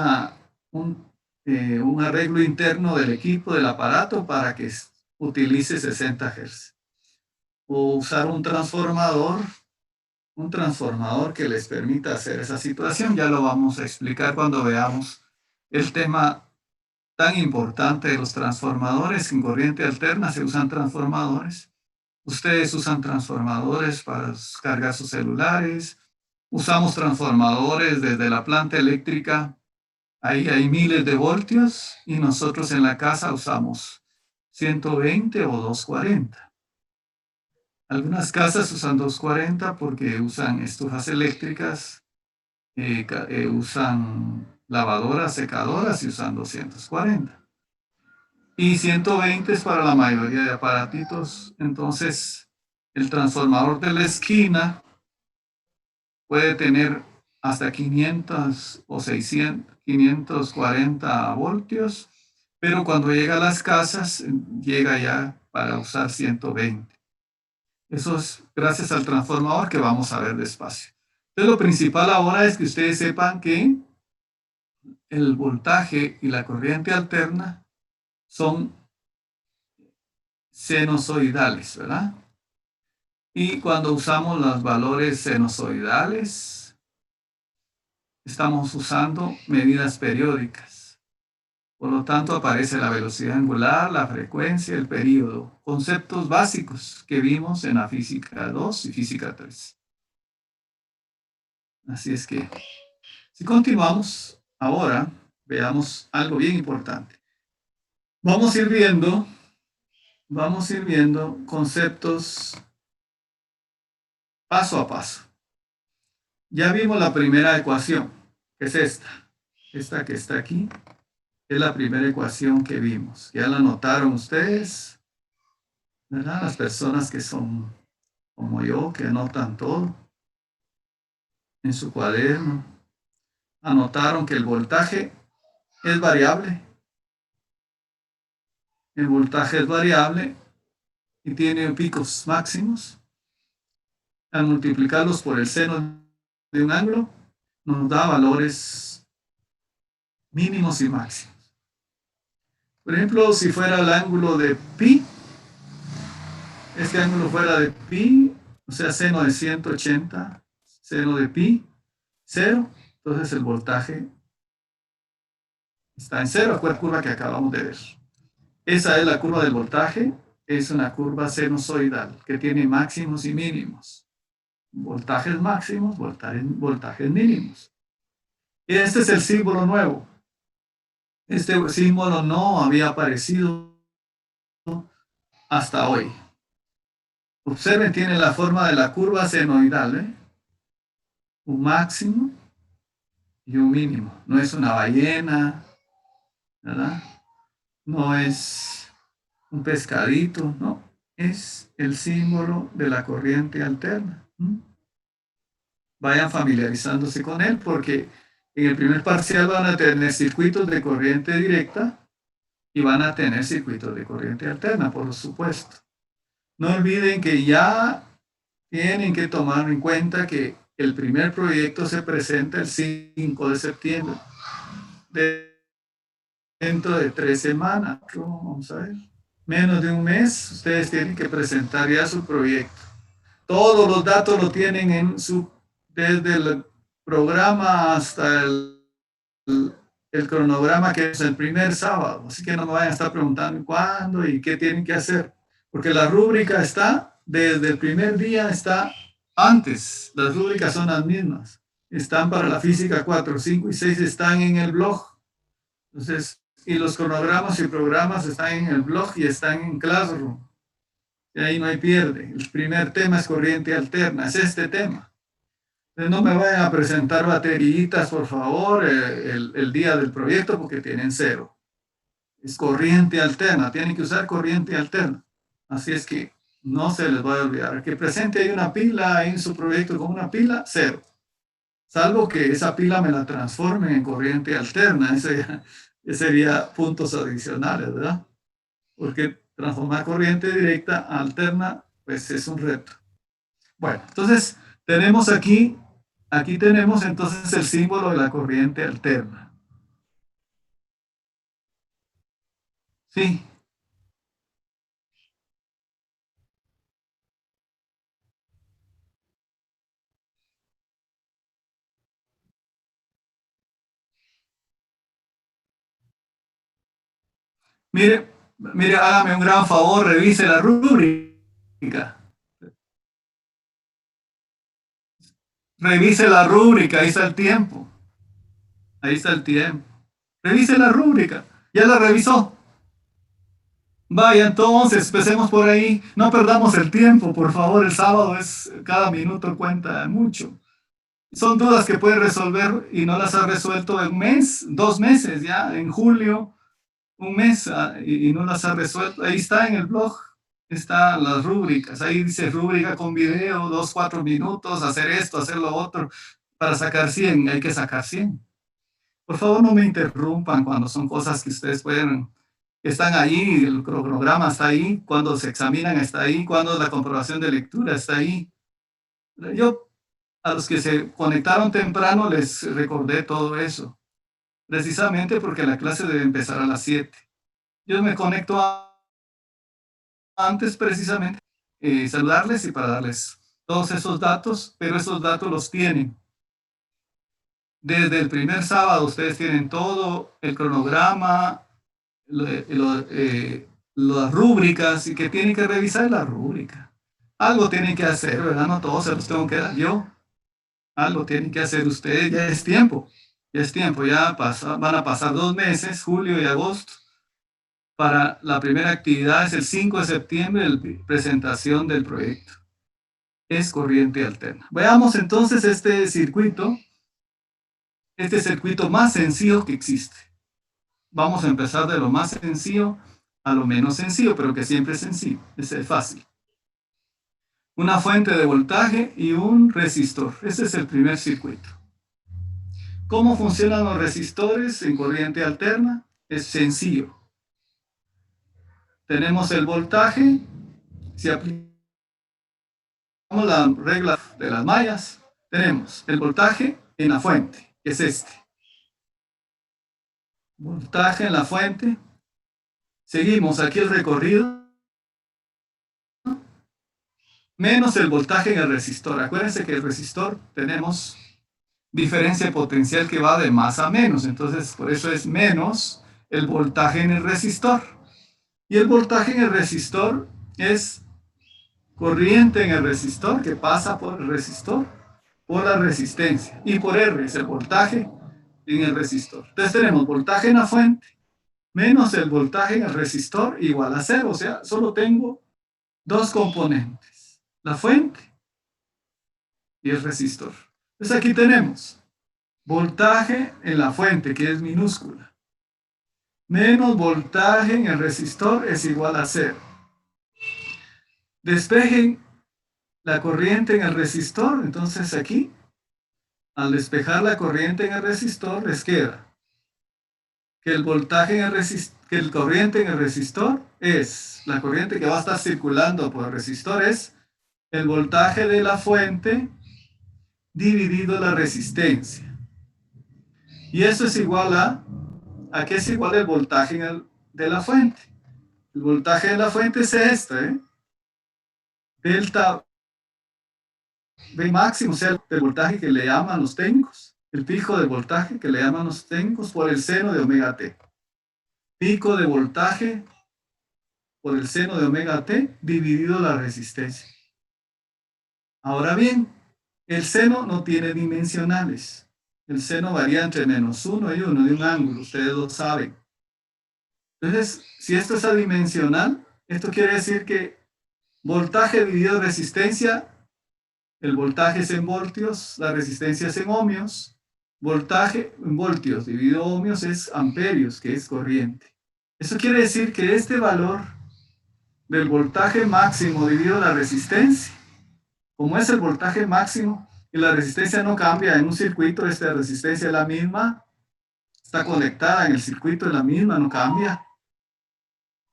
arreglo interno del equipo, del aparato, para que utilice 60 Hz. O usar un transformador que les permita hacer esa situación. Ya lo vamos a explicar cuando veamos el tema tan importante de los transformadores. En corriente alterna se usan transformadores. Ustedes usan transformadores para cargar sus celulares. Usamos transformadores desde la planta eléctrica. Ahí hay miles de voltios y nosotros en la casa usamos 120 o 240. Algunas casas usan 240 porque usan estufas eléctricas, usan lavadoras, secadoras y usan 240. Y 120 es para la mayoría de aparatitos. Entonces, el transformador de la esquina puede tener hasta 500 o 600, 540 voltios, pero cuando llega a las casas, llega ya para usar 120. Eso es gracias al transformador que vamos a ver despacio. Entonces, lo principal ahora es que ustedes sepan que el voltaje y la corriente alterna son sinusoidales, ¿verdad? Y cuando usamos los valores sinusoidales, estamos usando medidas periódicas. Por lo tanto, aparece la velocidad angular, la frecuencia, el período. Conceptos básicos que vimos en la física 2 y física 3. Así es que, si continuamos, ahora veamos algo bien importante. Vamos a ir viendo conceptos paso a paso. Ya vimos la primera ecuación, que es esta que está aquí. Es la primera ecuación que vimos. Ya la notaron ustedes, ¿verdad? Las personas que son como yo, que anotan todo en su cuaderno. Anotaron que el voltaje es variable. El voltaje es variable y tiene picos máximos. Al multiplicarlos por el seno de un ángulo, nos da valores mínimos y máximos. Por ejemplo, si fuera el ángulo de pi, este ángulo fuera de pi, o sea, seno de 180, seno de pi, 0, entonces el voltaje está en 0, la curva que acabamos de ver. Esa es la curva del voltaje, es una curva sinusoidal que tiene máximos y mínimos. Voltajes máximos, voltajes mínimos. Y este es el símbolo nuevo. Este símbolo no había aparecido hasta hoy. Observen, tiene la forma de la curva senoidal, un máximo y un mínimo. No es una ballena, ¿verdad? No es un pescadito, no. Es el símbolo de la corriente alterna. Vayan familiarizándose con él porque en el primer parcial van a tener circuitos de corriente directa y van a tener circuitos de corriente alterna, por supuesto. No olviden que ya tienen que tomar en cuenta que el primer proyecto se presenta el 5 de septiembre. Dentro de 3 semanas, vamos a ver, menos de un mes, ustedes tienen que presentar ya su proyecto. Todos los datos lo tienen desde el programa hasta el cronograma, que es el primer sábado. Así que no me vayan a estar preguntando cuándo y qué tienen que hacer, porque la rúbrica está desde el primer día, está antes. Las rúbricas son las mismas. Están para la física 4, 5 y 6, están en el blog. Entonces, y los cronogramas y programas están en el blog y están en Classroom. Y ahí no hay pierde. El primer tema es corriente alterna, es este tema. Entonces no me vayan a presentar baterillitas, por favor, el día del proyecto, porque tienen 0. Es corriente alterna, tienen que usar corriente alterna. Así es que no se les vaya a olvidar. El que presente ahí una pila ahí en su proyecto con una pila, 0. Salvo que esa pila me la transforme en corriente alterna. Ese sería puntos adicionales, ¿verdad? Porque transformar corriente directa a alterna, pues es un reto. Bueno, entonces tenemos aquí tenemos entonces el símbolo de la corriente alterna. Sí. Mire, hágame un gran favor, revise la rúbrica. Revise la rúbrica, ahí está el tiempo. Ahí está el tiempo. Revise la rúbrica. ¿Ya la revisó? Vaya, entonces, empecemos por ahí. No perdamos el tiempo, por favor. El sábado cada minuto cuenta mucho. Son dudas que puede resolver y no las ha resuelto en un mes, 2 meses ya, en julio, un mes, y no las ha resuelto. Ahí está en el blog, están las rúbricas. Ahí dice rúbrica con video, 2, 4 minutos, hacer esto, hacer lo otro. Para sacar 100, hay que sacar 100. Por favor, no me interrumpan cuando son cosas que ustedes están ahí, el cronograma está ahí, cuando se examinan está ahí, cuando la comprobación de lectura está ahí. Yo, a los que se conectaron temprano, les recordé todo eso, precisamente porque la clase debe empezar a las 7. Yo me conecto antes, precisamente, saludarles y para darles todos esos datos, pero esos datos los tienen. Desde el primer sábado ustedes tienen todo el cronograma, las rúbricas, y que tienen que revisar la rúbrica. Algo tienen que hacer, ¿verdad? No todos se los tengo que dar yo. Algo tienen que hacer ustedes, ya es tiempo, ya van a pasar 2 meses, julio y agosto. Para la primera actividad es el 5 de septiembre, la presentación del proyecto. Es corriente alterna. Veamos entonces este circuito más sencillo que existe. Vamos a empezar de lo más sencillo a lo menos sencillo, pero que siempre es sencillo, es fácil. Una fuente de voltaje y un resistor. Ese es el primer circuito. ¿Cómo funcionan los resistores en corriente alterna? Es sencillo. Tenemos el voltaje. Si aplicamos la regla de las mallas, tenemos el voltaje en la fuente, que es este. Voltaje en la fuente. Seguimos aquí el recorrido. Menos el voltaje en el resistor. Acuérdense que el resistor tenemos diferencia potencial que va de más a menos. Entonces, por eso es menos el voltaje en el resistor. Y el voltaje en el resistor es corriente en el resistor que pasa por el resistor, por la resistencia. Y por R es el voltaje en el resistor. Entonces tenemos voltaje en la fuente menos el voltaje en el resistor igual a 0. O sea, solo tengo 2 componentes. La fuente y el resistor. Entonces aquí tenemos voltaje en la fuente, que es minúscula, menos voltaje en el resistor es igual a 0. Despejen la corriente en el resistor. Entonces aquí, al despejar la corriente en el resistor, les queda que el voltaje en que el corriente en el resistor es, la corriente que va a estar circulando por el resistor es el voltaje de la fuente dividido la resistencia. Y eso es igual ¿a qué es igual el voltaje de la fuente? El voltaje de la fuente es este, delta V máximo, o sea, el voltaje que le llaman los técnicos, el pico de voltaje que le llaman los técnicos por el seno de omega t. Pico de voltaje por el seno de omega t dividido la resistencia. Ahora bien, el seno no tiene dimensionales. El seno varía entre -1 y 1 de un ángulo, ustedes lo saben. Entonces, si esto es adimensional, esto quiere decir que voltaje dividido resistencia, el voltaje es en voltios, la resistencia es en ohmios, voltaje en voltios dividido ohmios es amperios, que es corriente. Eso quiere decir que este valor del voltaje máximo dividido la resistencia, como es el voltaje máximo y la resistencia no cambia en un circuito, esta resistencia es la misma, está conectada en el circuito, es la misma, no cambia.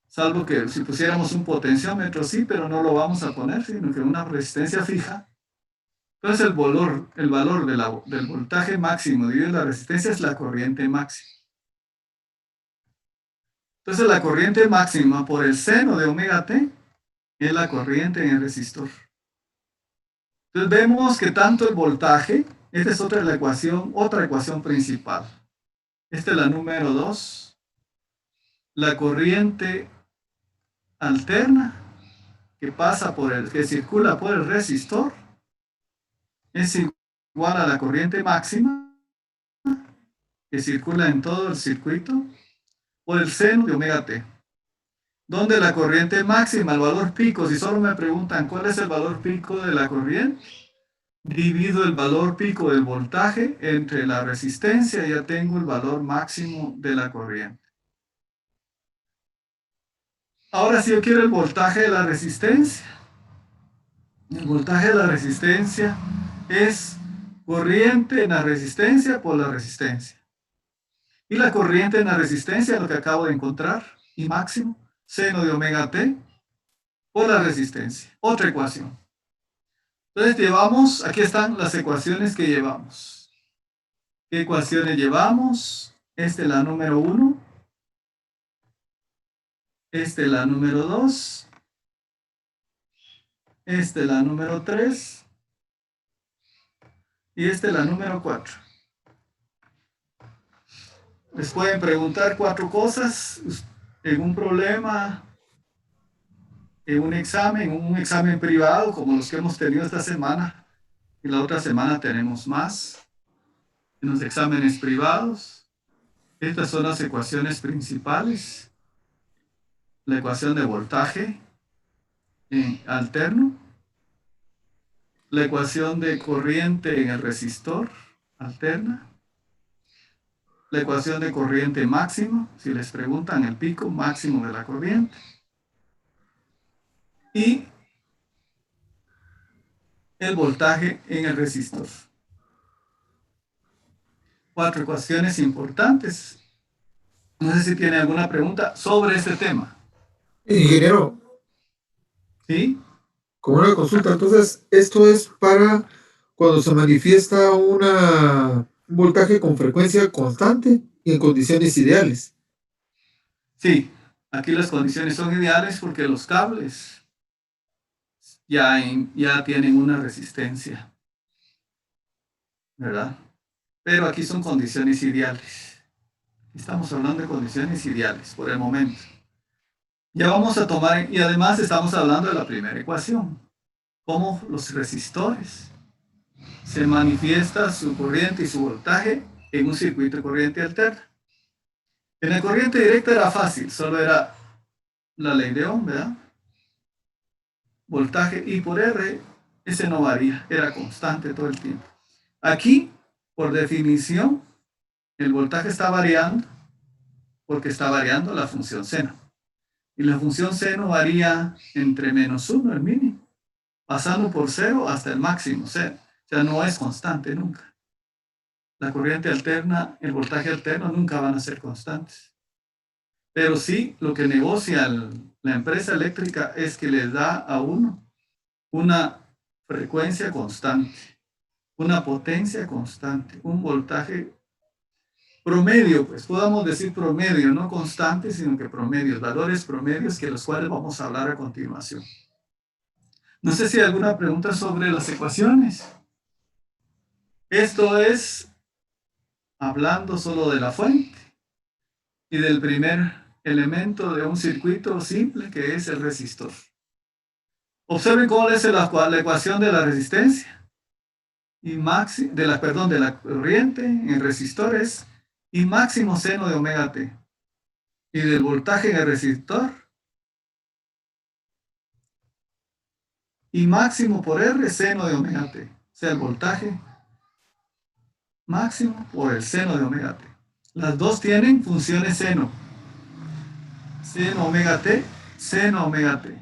Salvo que si pusiéramos un potenciómetro, sí, pero no lo vamos a poner, sino que una resistencia fija. Entonces el valor del voltaje máximo dividido la resistencia es la corriente máxima. Entonces la corriente máxima por el seno de omega t es la corriente en el resistor. Entonces vemos que tanto el voltaje, esta es otra ecuación principal. Esta es la número 2. La corriente alterna que circula por el resistor es igual a la corriente máxima que circula en todo el circuito por el seno de omega t, donde la corriente máxima, el valor pico, si solo me preguntan cuál es el valor pico de la corriente, divido el valor pico del voltaje entre la resistencia, ya tengo el valor máximo de la corriente. Ahora si yo quiero el voltaje de la resistencia, el voltaje de la resistencia es corriente en la resistencia por la resistencia. Y la corriente en la resistencia, lo que acabo de encontrar, y máximo, seno de omega t por la resistencia. Otra ecuación. Entonces aquí están las ecuaciones que llevamos. ¿Qué ecuaciones llevamos? Esta es la número 1. Esta es la número 2. Esta es la número 3. Y esta es la número 4. Les pueden preguntar 4 cosas en un problema, en un examen privado, como los que hemos tenido esta semana. Y la otra semana tenemos más. En los exámenes privados. Estas son las ecuaciones principales. La ecuación de voltaje alterno. La ecuación de corriente en el resistor alterna. La ecuación de corriente máxima, si les preguntan el pico máximo de la corriente. Y el voltaje en el resistor. 4 ecuaciones importantes. No sé si tiene alguna pregunta sobre este tema. Ingeniero, ¿Sí? como una consulta, entonces, esto es para cuando se manifiesta un voltaje con frecuencia constante y en condiciones ideales. Sí, aquí las condiciones son ideales porque los cables ya tienen una resistencia, ¿verdad? Pero aquí son condiciones ideales. Estamos hablando de condiciones ideales por el momento. Ya vamos a tomar, y además estamos hablando de la primera ecuación, cómo los resistores se manifiesta su corriente y su voltaje en un circuito de corriente alterna. En la corriente directa era fácil, solo era la ley de Ohm, ¿verdad? Voltaje I por R, ese no varía, era constante todo el tiempo. Aquí, por definición, el voltaje está variando porque está variando la función seno. Y la función seno varía entre -1, el mínimo, pasando por 0 hasta el máximo, 0. O sea, no es constante nunca. La corriente alterna, el voltaje alterno nunca van a ser constantes. Pero sí, lo que negocia la empresa eléctrica es que les da a uno una frecuencia constante, una potencia constante, un voltaje promedio, pues podamos decir promedio, no constante, sino que promedios, valores promedios que los cuales vamos a hablar a continuación. No sé si hay alguna pregunta sobre las ecuaciones. Esto es hablando solo de la fuente y del primer elemento de un circuito simple que es el resistor. Observen cómo es la ecuación de la resistencia y de la corriente en resistores y máximo seno de omega t. Y del voltaje en el resistor y máximo por R seno de omega t. O sea, el voltaje máximo por el seno de omega t. Las dos tienen funciones seno. Seno omega t, seno omega t.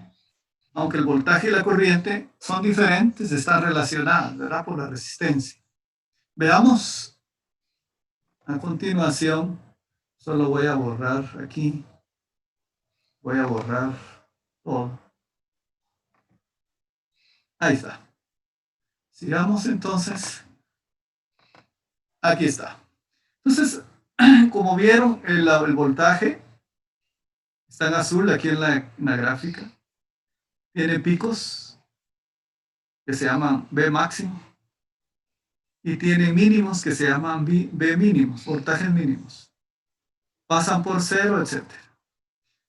Aunque el voltaje y la corriente son diferentes, están relacionadas, ¿verdad? Por la resistencia. Veamos a continuación, solo voy a borrar aquí, voy a borrar todo. Ahí está. Sigamos entonces. Aquí está. Entonces, como vieron, el voltaje está en azul aquí en la gráfica. Tiene picos que se llaman B máximo y tiene mínimos que se llaman B mínimos, voltajes mínimos. Pasan por cero, etc.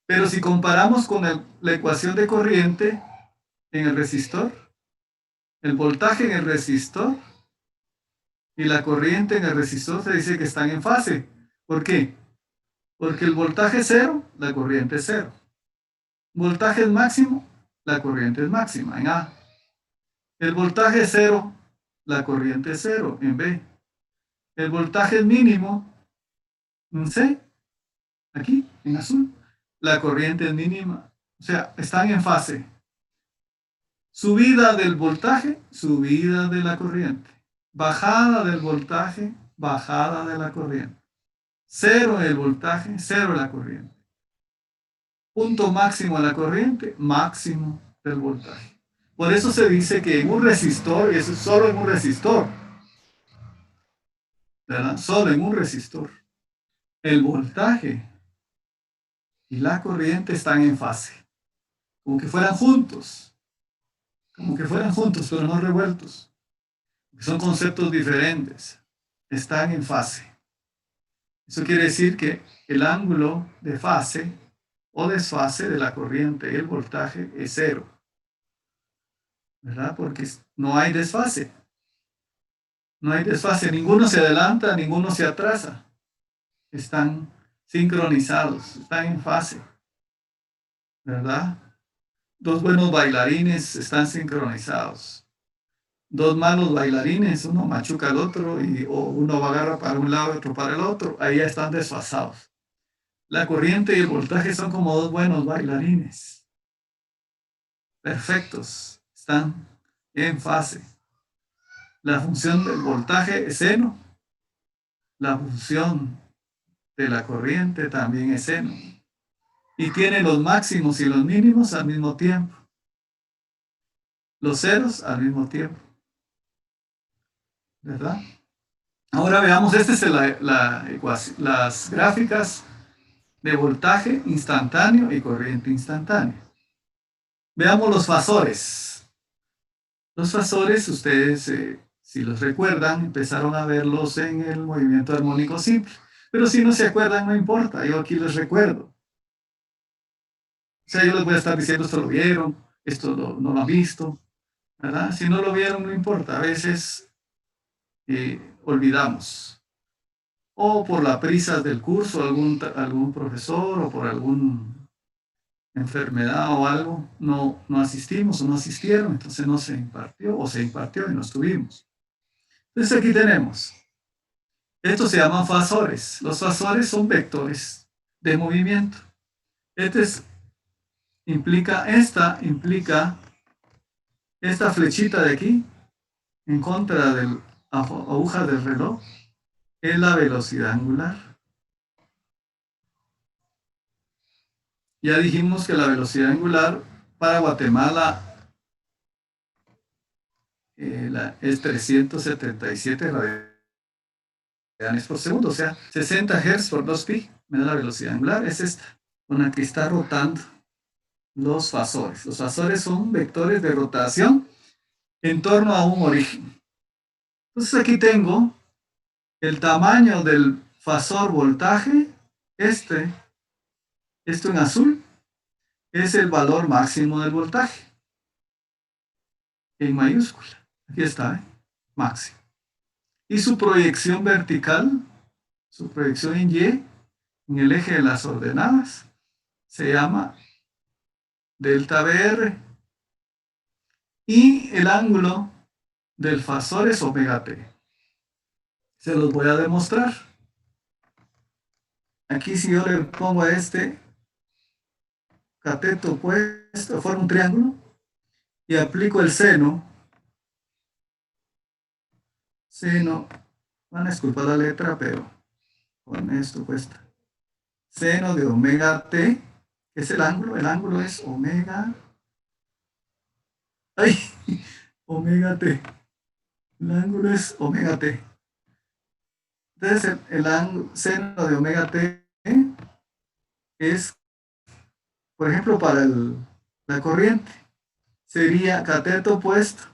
Pero si comparamos con la ecuación de corriente en el resistor, el voltaje en el resistor y la corriente en el resistor se dice que están en fase. ¿Por qué? Porque el voltaje es cero, la corriente es cero. Voltaje es máximo, la corriente es máxima en A. El voltaje es cero, la corriente es cero en B. El voltaje es mínimo en C, aquí en azul. La corriente es mínima, o sea, están en fase. Subida del voltaje, subida de la corriente. Bajada del voltaje, bajada de la corriente. Cero el voltaje, cero la corriente. Punto máximo de la corriente, máximo del voltaje. Por eso se dice que en un resistor, y eso es solo en un resistor, ¿verdad? Solo en un resistor, el voltaje y la corriente están en fase, como que fueran juntos, pero no revueltos. Son conceptos diferentes, están en fase. Eso quiere decir que el ángulo de fase o desfase de la corriente y el voltaje es cero, ¿verdad? Porque no hay desfase. No hay desfase, ninguno se adelanta, ninguno se atrasa. Están sincronizados, están en fase, ¿verdad? Dos buenos bailarines están sincronizados. Dos malos bailarines, uno machuca al otro o uno agarra para un lado y otro para el otro, ahí ya están desfasados. La corriente y el voltaje son como dos buenos bailarines. Perfectos, están en fase. La función del voltaje es seno. La función de la corriente también es seno. Y tiene los máximos y los mínimos al mismo tiempo. Los ceros al mismo tiempo. ¿Verdad? Ahora veamos, esta es las gráficas de voltaje instantáneo y corriente instantánea. Veamos los fasores. Los fasores, ustedes, si los recuerdan, empezaron a verlos en el movimiento armónico simple. Pero si no se acuerdan, no importa, yo aquí les recuerdo. O sea, yo les voy a estar diciendo, esto lo vieron, esto no lo han visto, ¿verdad? Si no lo vieron, no importa, a veces olvidamos. O por la prisa del curso, algún profesor, o por alguna enfermedad o algo, no asistimos o no asistieron, entonces no se impartió, o se impartió y no estuvimos. Entonces aquí tenemos, estos se llaman fasores. Los fasores son vectores de movimiento. Implica esta flechita de aquí, en contra de la aguja del reloj, es la velocidad angular. Ya dijimos que la velocidad angular para Guatemala es 377 radianes por segundo, o sea, 60 Hz por 2pi me da la velocidad angular, es esta, con la que está rotando los fasores. Los fasores son vectores de rotación en torno a un origen. Entonces aquí tengo el tamaño del fasor voltaje, esto en azul, es el valor máximo del voltaje, en mayúscula. Aquí está, máximo. Y su proyección vertical, su proyección en Y, en el eje de las ordenadas, se llama delta BR. Y el ángulo del fasor es omega t. Se los voy a demostrar. Aquí si yo le pongo a este cateto opuesto, forma un triángulo, y aplico el seno, van a disculpar la letra, pero con esto cuesta. Seno de omega t, que es el ángulo es omega, omega t. El ángulo es omega t. Entonces el seno de omega t es, por ejemplo, para la corriente, sería cateto opuesto,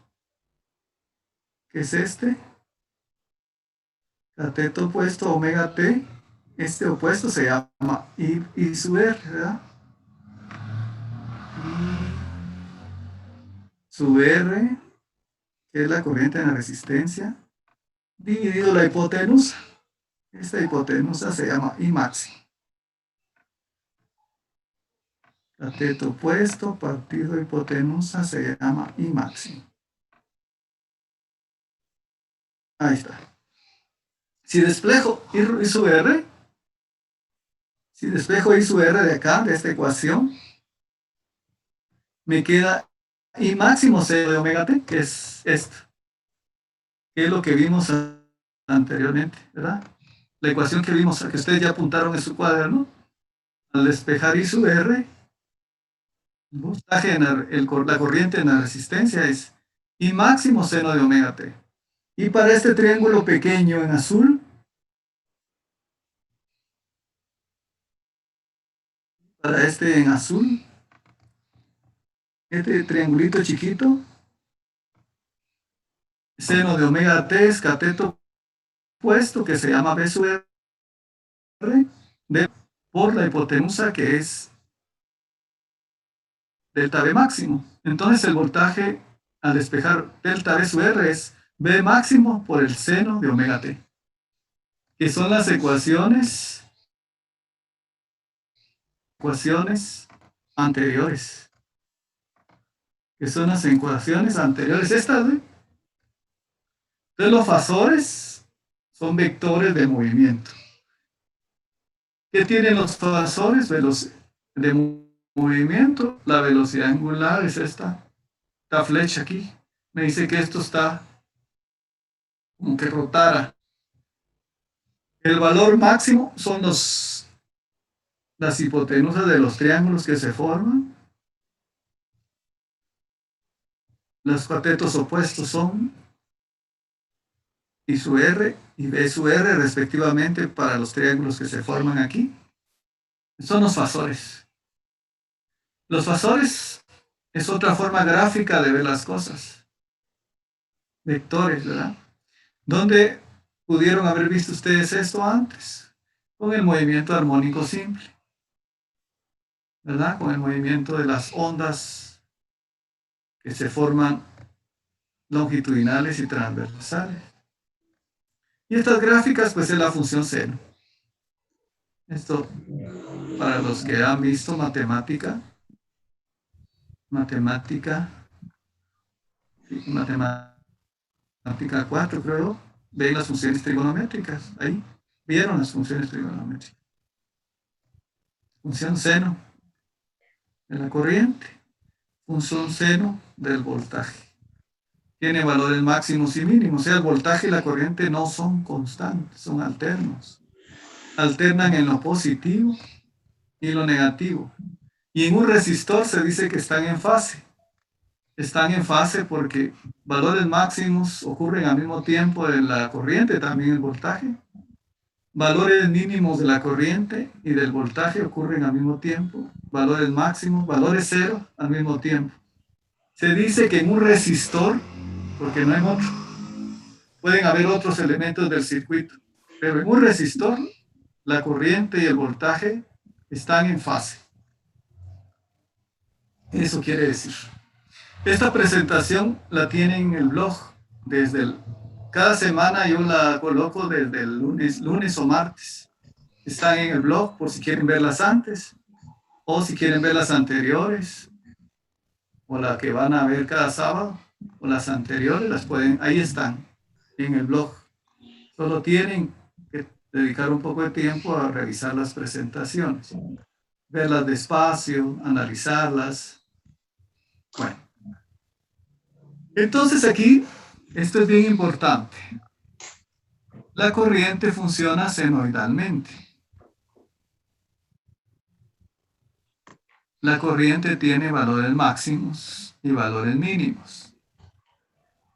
que es este, cateto opuesto omega t, este opuesto se llama I sub R, ¿verdad? I sub R, que es la corriente en la resistencia, dividido la hipotenusa. Esta hipotenusa se llama I máximo. Cateto opuesto partido hipotenusa se llama I máximo. Ahí está. Si despejo I sub R, de acá, de esta ecuación, me queda I máximo seno de omega t, que es esto, que es lo que vimos anteriormente, ¿verdad? La ecuación que vimos, que ustedes ya apuntaron en su cuaderno, al despejar I sub R, el voltaje la corriente en la resistencia es I máximo seno de omega t. Y para este triángulo pequeño en azul, este triangulito chiquito, seno de omega t es cateto opuesto, que se llama B sub R, por la hipotenusa, que es delta B máximo. Entonces el voltaje al despejar delta B sub R es B máximo por el seno de omega t, que son las ecuaciones anteriores. Estas, ¿eh? Entonces los fasores son vectores de movimiento. ¿Qué tienen los fasores? De movimiento. La velocidad angular es esta flecha aquí. Me dice que esto está como que rotara. El valor máximo son las hipotenusas de los triángulos que se forman. Los catetos opuestos son I sub R y B sub R respectivamente para los triángulos que se forman aquí. Son los fasores. Los fasores es otra forma gráfica de ver las cosas. Vectores, ¿verdad? ¿Dónde pudieron haber visto ustedes esto antes? Con el movimiento armónico simple, ¿verdad? Con el movimiento de las ondas que se forman longitudinales y transversales. Y estas gráficas, pues es la función seno. Esto, para los que han visto matemática 4, creo, ven las funciones trigonométricas. Ahí vieron las funciones trigonométricas. Función seno de la corriente, función seno del voltaje. Tiene valores máximos y mínimos. O sea, el voltaje y la corriente no son constantes, son alternos. Alternan en lo positivo y lo negativo. Y en un resistor se dice que están en fase. están en fase porque valores máximos ocurren al mismo tiempo de la corriente, también el voltaje. Valores mínimos de la corriente y del voltaje ocurren al mismo tiempo. Valores máximos, valores cero al mismo tiempo. Se dice que en un resistor, porque no hay otro, pueden haber otros elementos del circuito, pero en un resistor la corriente y el voltaje están en fase. Eso quiere decir. Esta presentación la tienen en el blog cada semana yo la coloco desde el lunes o martes. Están en el blog por si quieren verlas antes o si quieren ver las anteriores o la que van a ver cada sábado o las anteriores las pueden, ahí están en el blog. Solo tienen que dedicar un poco de tiempo a revisar las presentaciones, verlas despacio, analizarlas. Bueno, entonces aquí, esto es bien importante. La corriente funciona senoidalmente. La corriente tiene valores máximos y valores mínimos.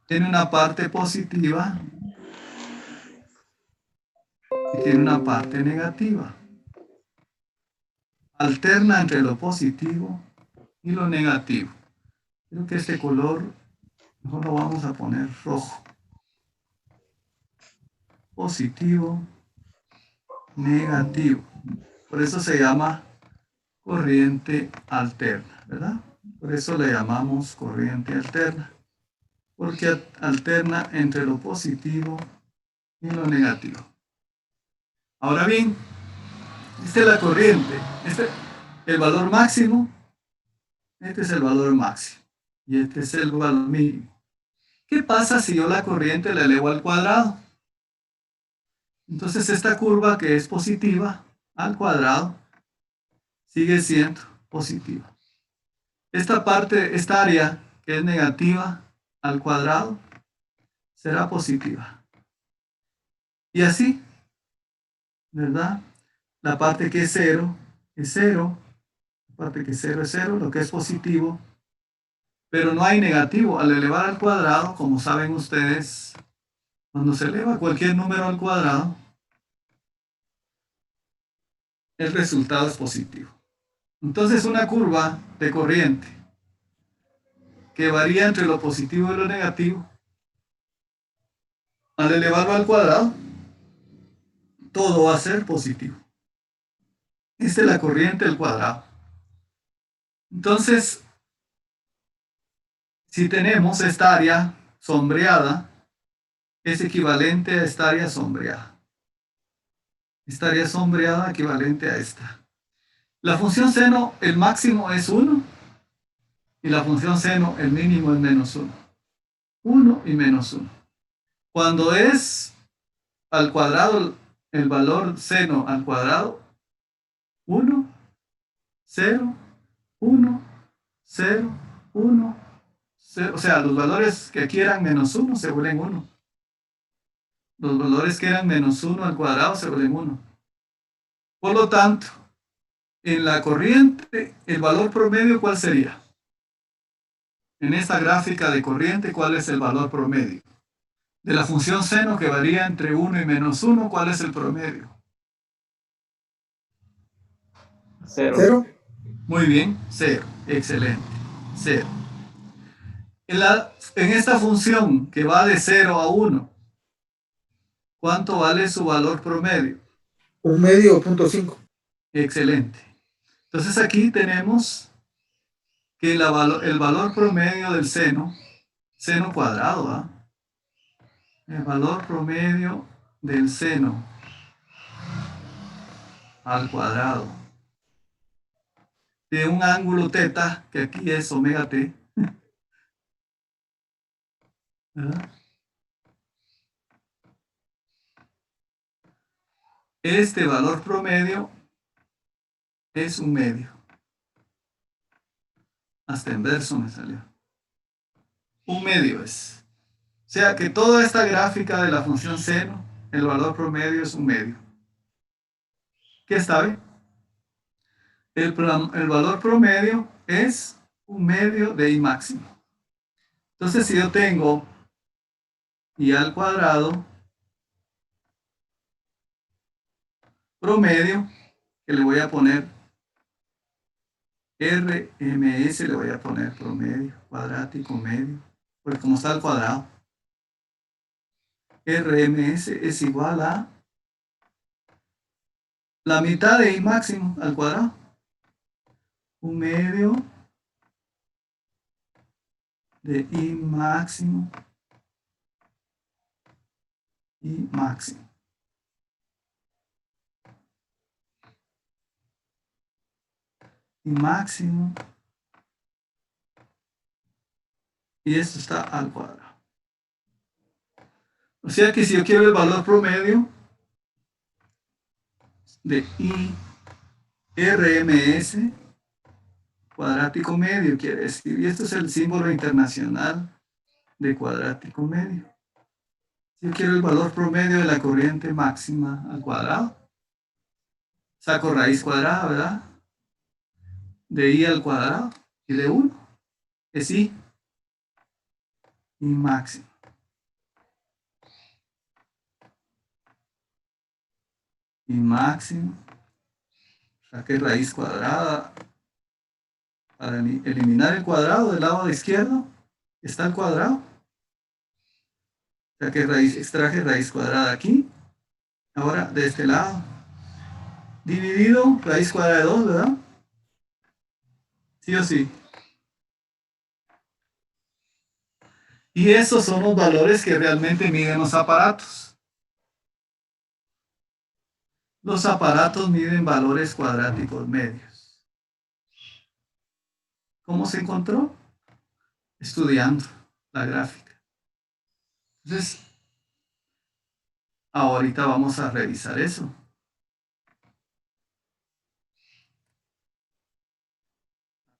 Tiene una parte positiva y tiene una parte negativa. Alterna entre lo positivo y lo negativo. Creo que este color mejor lo vamos a poner rojo. Positivo, negativo. Por eso se llama corriente alterna, ¿verdad? Por eso le llamamos corriente alterna, porque alterna entre lo positivo y lo negativo. Ahora bien, esta es la corriente, el valor máximo, este es el valor máximo y este es el valor mínimo. ¿Qué pasa si yo la corriente la elevo al cuadrado? Entonces esta curva que es positiva al cuadrado sigue siendo positiva. Esta parte, esta área que es negativa al cuadrado será positiva. Y así, ¿verdad? La parte que es cero, la parte que es cero es cero, lo que es positivo, pero no hay negativo. Al elevar al cuadrado, como saben ustedes, cuando se eleva cualquier número al cuadrado, el resultado es positivo. Entonces una curva de corriente que varía entre lo positivo y lo negativo, al elevarlo al cuadrado, todo va a ser positivo. Esta es la corriente al cuadrado. Entonces, si tenemos esta área sombreada, es equivalente a esta área sombreada. Esta área sombreada equivalente a esta. La función seno, el máximo es 1, y la función seno, el mínimo es menos 1. 1 y menos 1. Cuando es al cuadrado, el valor seno al cuadrado, 1, 0, 1, 0, 1, 0. O sea, los valores que aquí eran menos 1 se vuelven 1. Los valores que eran menos 1 al cuadrado se vuelven 1. Por lo tanto, en la corriente, el valor promedio, ¿cuál sería? En esta gráfica de corriente, ¿cuál es el valor promedio? De la función seno que varía entre 1 y menos 1, ¿cuál es el promedio? 0. Muy bien, 0. Excelente. 0. En esta función que va de 0 a 1, ¿cuánto vale su valor promedio? 1 medio, 0.5. Excelente. Entonces aquí tenemos que el valor promedio del seno cuadrado, ¿ah? El valor promedio del seno al cuadrado de un ángulo teta, que aquí es omega t, ¿verdad? Este valor promedio es 1 medio. Hasta en verso me salió. 1 medio es. O sea que toda esta gráfica de la función seno, el valor promedio es 1 medio. ¿Qué está bien? El valor promedio es 1 medio de I máximo. Entonces, si yo tengo I al cuadrado promedio, que le voy a poner RMS, le voy a poner promedio, cuadrático, medio, porque como está al cuadrado, RMS es igual a la mitad de I máximo al cuadrado, un medio de I máximo, I máximo. Y máximo, y esto está al cuadrado. O sea que si yo quiero el valor promedio de I RMS, cuadrático medio quiere decir, y esto es el símbolo internacional de cuadrático medio. Si yo quiero el valor promedio de la corriente máxima al cuadrado, saco raíz cuadrada, ¿verdad? De I al cuadrado y de 1 es I máximo. I máximo, saqué raíz cuadrada. Para eliminar el cuadrado del lado izquierdo, está el cuadrado. O sea que extraje raíz cuadrada aquí. Ahora de este lado. Dividido, raíz cuadrada de 2, ¿verdad? Sí o sí. Y esos son los valores que realmente miden los aparatos. Los aparatos miden valores cuadráticos medios. ¿Cómo se encontró? Estudiando la gráfica. Entonces, ahorita vamos a revisar eso.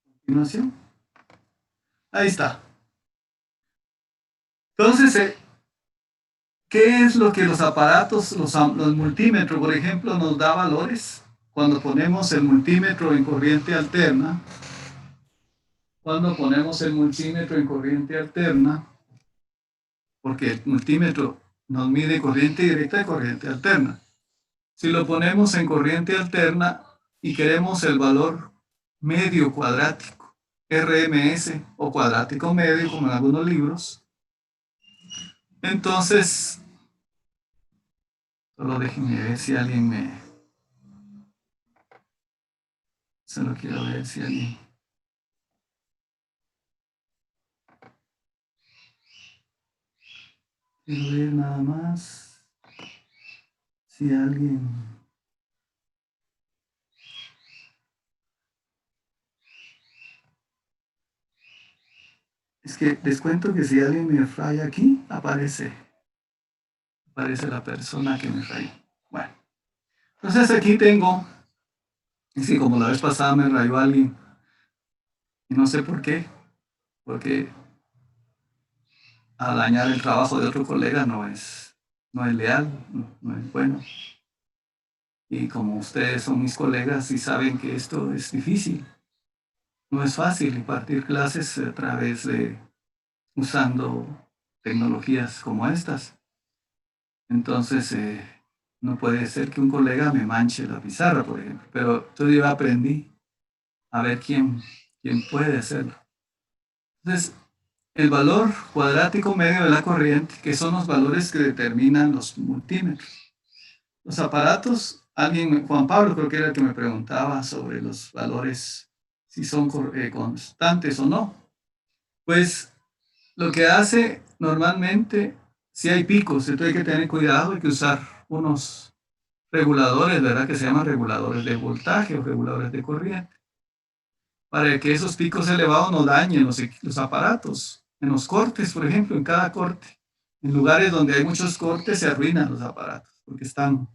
A continuación. Ahí está. Entonces, ¿qué es lo que los aparatos, los multímetros, por ejemplo, nos da valores? Cuando ponemos el multímetro en corriente alterna, porque el multímetro nos mide corriente directa y corriente alterna. Si lo ponemos en corriente alterna y queremos el valor medio cuadrático, RMS o cuadrático medio, como en algunos libros, entonces, solo déjenme ver si alguien me... Solo quiero ver si alguien... Quiero ver nada más si alguien... Es que les cuento que si alguien me raya aquí, aparece la persona que me rayó. Bueno, entonces aquí tengo, es que como la vez pasada me rayó alguien, y no sé por qué, porque a dañar el trabajo de otro colega no es leal, no es bueno. Y como ustedes son mis colegas y saben que esto es difícil, no es fácil impartir clases a través de usando tecnologías como estas. Entonces, no puede ser que un colega me manche la pizarra, por ejemplo. Pero entonces yo aprendí a ver quién puede hacerlo. Entonces, el valor cuadrático medio de la corriente, que son los valores que determinan los multímetros. Los aparatos, Juan Pablo creo que era el que me preguntaba sobre los valores, si son constantes o no. Pues lo que hace normalmente, si hay picos, entonces hay que tener cuidado, hay que usar unos reguladores, ¿verdad? Que se llaman reguladores de voltaje o reguladores de corriente, para que esos picos elevados no dañen los aparatos. En los cortes, por ejemplo, en cada corte, en lugares donde hay muchos cortes se arruinan los aparatos, porque están,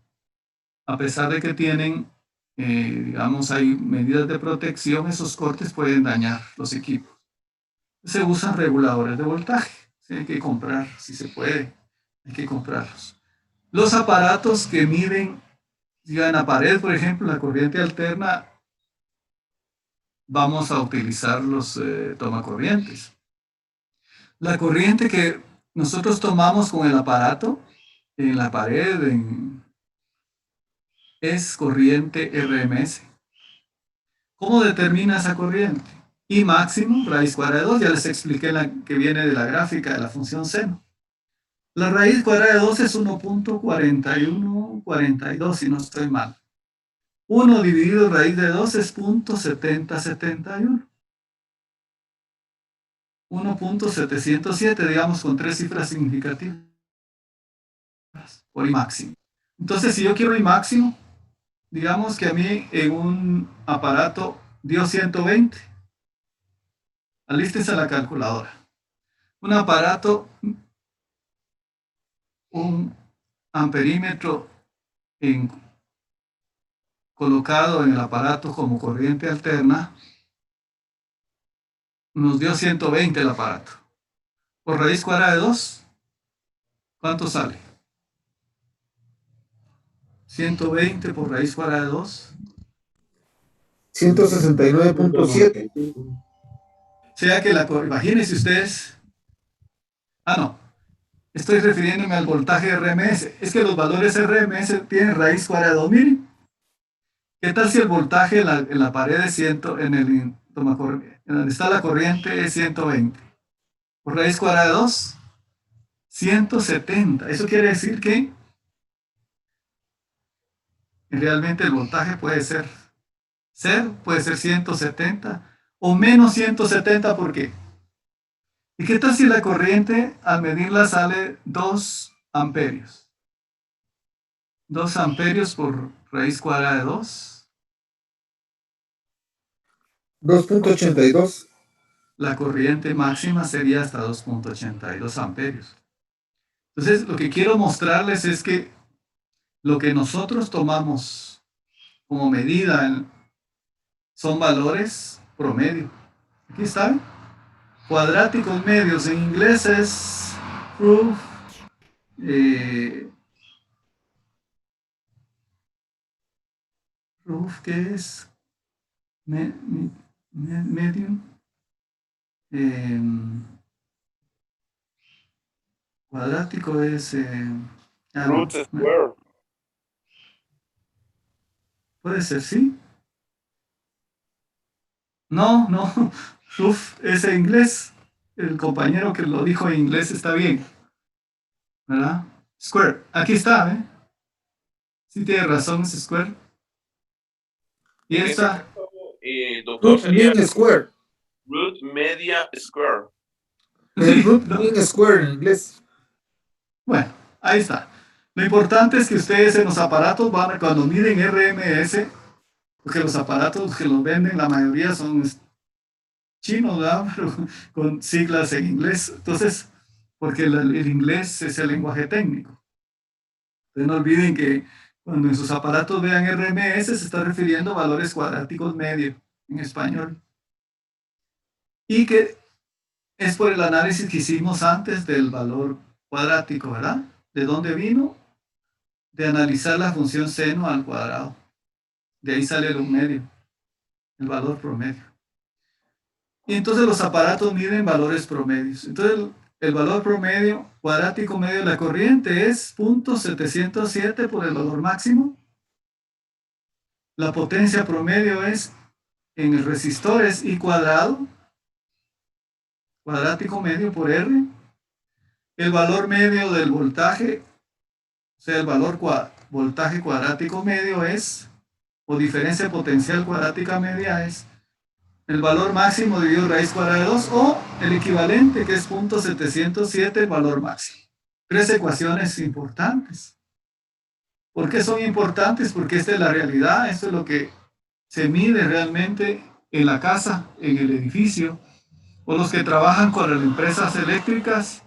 a pesar de que tienen, digamos, hay medidas de protección, esos cortes pueden dañar los equipos. Se usan reguladores de voltaje, ¿sí? Hay que comprar, si se puede, hay que comprarlos. Los aparatos que miden, en la pared, por ejemplo, la corriente alterna, vamos a utilizar los tomacorrientes. La corriente que nosotros tomamos con el aparato en la pared es corriente RMS. ¿Cómo determina esa corriente? I máximo, raíz cuadrada de 2, ya les expliqué la que viene de la gráfica de la función seno. La raíz cuadrada de 2 es 1.4142, si no estoy mal. 1 dividido raíz de 2 es 0.7071. 1.707, digamos, con 3 cifras significativas por I máximo. Entonces, si yo quiero I máximo, digamos que a mí en un aparato dio 120. Alístense a la calculadora. Un aparato, un amperímetro colocado en el aparato como corriente alterna, nos dio 120 el aparato. Por raíz cuadrada de 2, ¿cuánto sale? 120 por raíz cuadrada de 2. 169.7. O sea que imagínense ustedes. No. Estoy refiriéndome al voltaje RMS. Es que los valores RMS tienen raíz cuadrada de 2. Miren. ¿Qué tal si el voltaje en la pared es 100, en donde está la corriente es 120? Por raíz cuadrada de 2, 170. Eso quiere decir que realmente el voltaje puede ser 170 o menos 170. ¿Por qué? ¿Y qué tal si la corriente al medirla sale 2 amperios? 2 amperios por raíz cuadrada de 2. 2.82. La corriente máxima sería hasta 2.82 amperios. Entonces, lo que quiero mostrarles es que lo que nosotros tomamos como medida son valores promedio. Aquí están. Cuadráticos medios en inglés es proof. Proof, ¿qué es? Medium. Cuadrático es Root square. Puede ser, sí. No, Roof es en inglés. El compañero que lo dijo en inglés está bien, ¿verdad? Square, aquí está, ¿eh? Sí tiene razón, es square. Y esta. Doctor, Root sería mean square. root media square. Root mean square en inglés. Bueno, ahí está. Lo importante es que ustedes en los aparatos cuando miden RMS, porque los aparatos que los venden, la mayoría son chinos, ¿verdad? Pero con siglas en inglés. Entonces, porque el inglés es el lenguaje técnico. Entonces, no olviden que cuando en sus aparatos vean RMS, se está refiriendo a valores cuadráticos medios en español. Y que es por el análisis que hicimos antes del valor cuadrático, ¿verdad? ¿De dónde vino? De analizar la función seno al cuadrado. De ahí sale el medio, el valor promedio. Y entonces los aparatos miden valores promedios. Entonces el valor promedio cuadrático medio de la corriente es 0.707 por el valor máximo. La potencia promedio es en el resistor es I cuadrado, cuadrático medio por R. El valor medio del voltaje, o sea, el valor voltaje cuadrático medio es, o diferencia potencial cuadrática media es el valor máximo dividido raíz cuadrada de 2 o el equivalente que es 0.707 el valor máximo. 3 ecuaciones importantes. ¿Por qué son importantes? Porque esta es la realidad, esto es lo que se mide realmente en la casa, en el edificio, o los que trabajan con las empresas eléctricas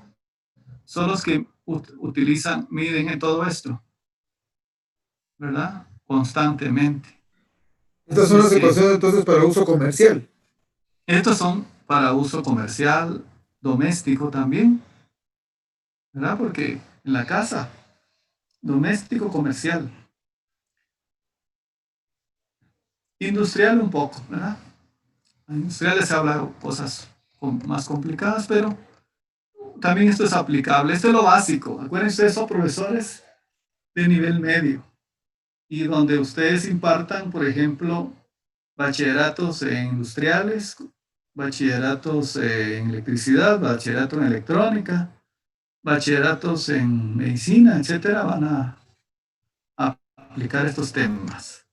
son los que miden en todo esto, ¿verdad? Constantemente. Estas son las ecuaciones entonces para uso comercial. Estos son para uso comercial, doméstico también, ¿verdad? Porque en la casa, doméstico, comercial. Industrial un poco, ¿verdad? En industriales se habla de cosas más complicadas, pero también esto es aplicable. Esto es lo básico. Acuérdense, ustedes son profesores de nivel medio y donde ustedes impartan, por ejemplo, bachilleratos en industriales, bachilleratos en electricidad, bachillerato en electrónica, bachilleratos en medicina, etcétera, van a aplicar estos temas.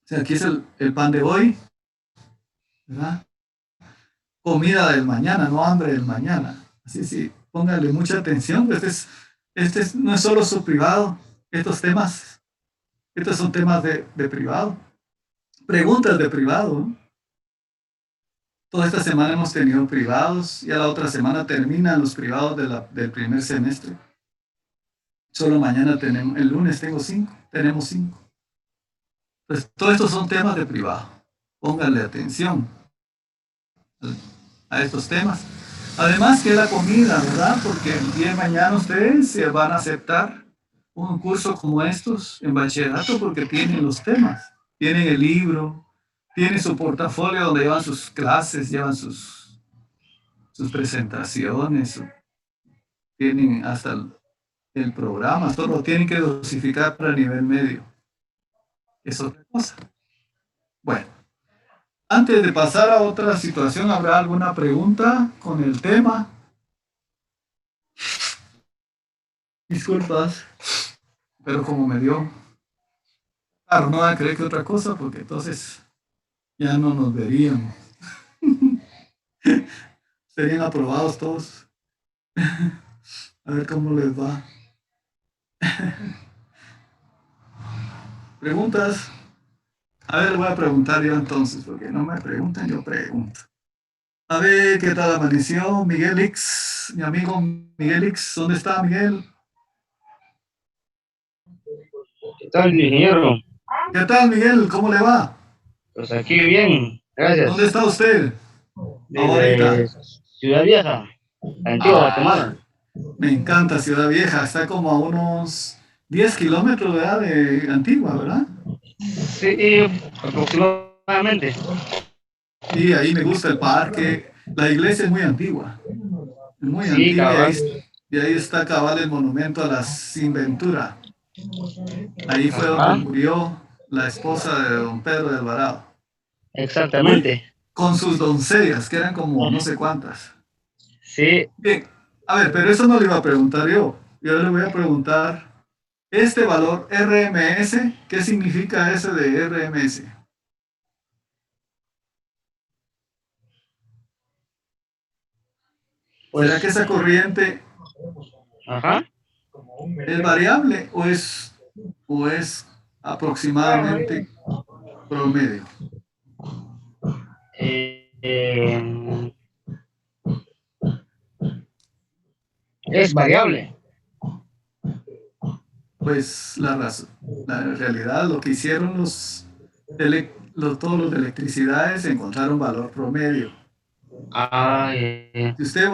O sea, aquí es el pan de hoy, ¿verdad? Comida del mañana, no hambre del mañana. Así sí, póngale mucha atención. No es solo su privado. Estos son temas de privado. Preguntas de privado, ¿no? Toda esta semana hemos tenido privados, ya la otra semana terminan los privados del primer semestre. Solo mañana el lunes tenemos 5. Entonces, todos estos son temas de privado. Pónganle atención a estos temas. Además que la comida, ¿verdad? Porque el día de mañana ustedes se van a aceptar un curso como estos en bachillerato porque tienen los temas, tienen el libro, tienen su portafolio donde llevan sus clases, llevan sus presentaciones, tienen hasta el programa, solo tienen que dosificar para nivel medio. Es otra cosa. Bueno, antes de pasar a otra situación, ¿habrá alguna pregunta con el tema? Disculpas, pero como me dio... Claro, no van a creer que otra cosa, porque entonces ya no nos veríamos. Serían aprobados todos. A ver cómo les va. ¿Preguntas? A ver, voy a preguntar yo entonces, porque no me preguntan, yo pregunto. A ver, ¿qué tal amaneció? Miguelix, mi amigo Miguelix, ¿dónde está Miguel? ¿Qué tal, ingeniero? ¿Qué tal, Miguel? ¿Cómo le va? Pues aquí bien, gracias. ¿Dónde está usted? Desde Ahorita. Ciudad Vieja, Antigua Guatemala. Me encanta Ciudad Vieja, está como a unos 10 kilómetros, ¿verdad? De Antigua, ¿verdad? Sí, aproximadamente. Sí, ahí me gusta el parque. La iglesia es muy antigua. Es muy Sí, antigua cabal. y ahí está cabal el monumento a la Sin Ventura. Ahí fue Ajá. donde murió la esposa de don Pedro de Alvarado. Exactamente. Con sus doncellas, que eran como no sé cuántas. Sí, Bien, a ver, pero eso no le iba a preguntar yo. Yo le voy a preguntar, este valor RMS, ¿qué significa ese de RMS? pues. ¿Será que esa corriente Ajá. es variable o es aproximadamente promedio? Es variable. Pues la realidad, lo que hicieron todos los de electricidad es encontrar un valor promedio. Ah, Si usted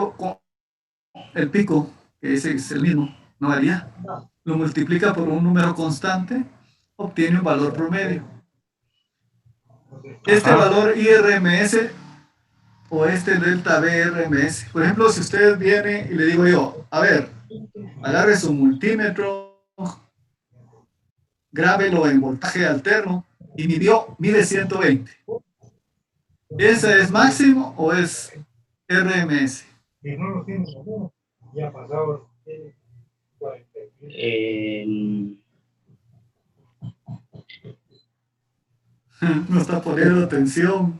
el pico, que ese es el mismo, no varía, lo multiplica por un número constante, obtiene un valor promedio. Este Ajá. valor IRMS o este delta BRMS, por ejemplo, si usted viene y le digo yo, a ver, agarre su multímetro, grábelo en voltaje alterno y mide 120. ¿Ese es máximo o es RMS? No está poniendo atención.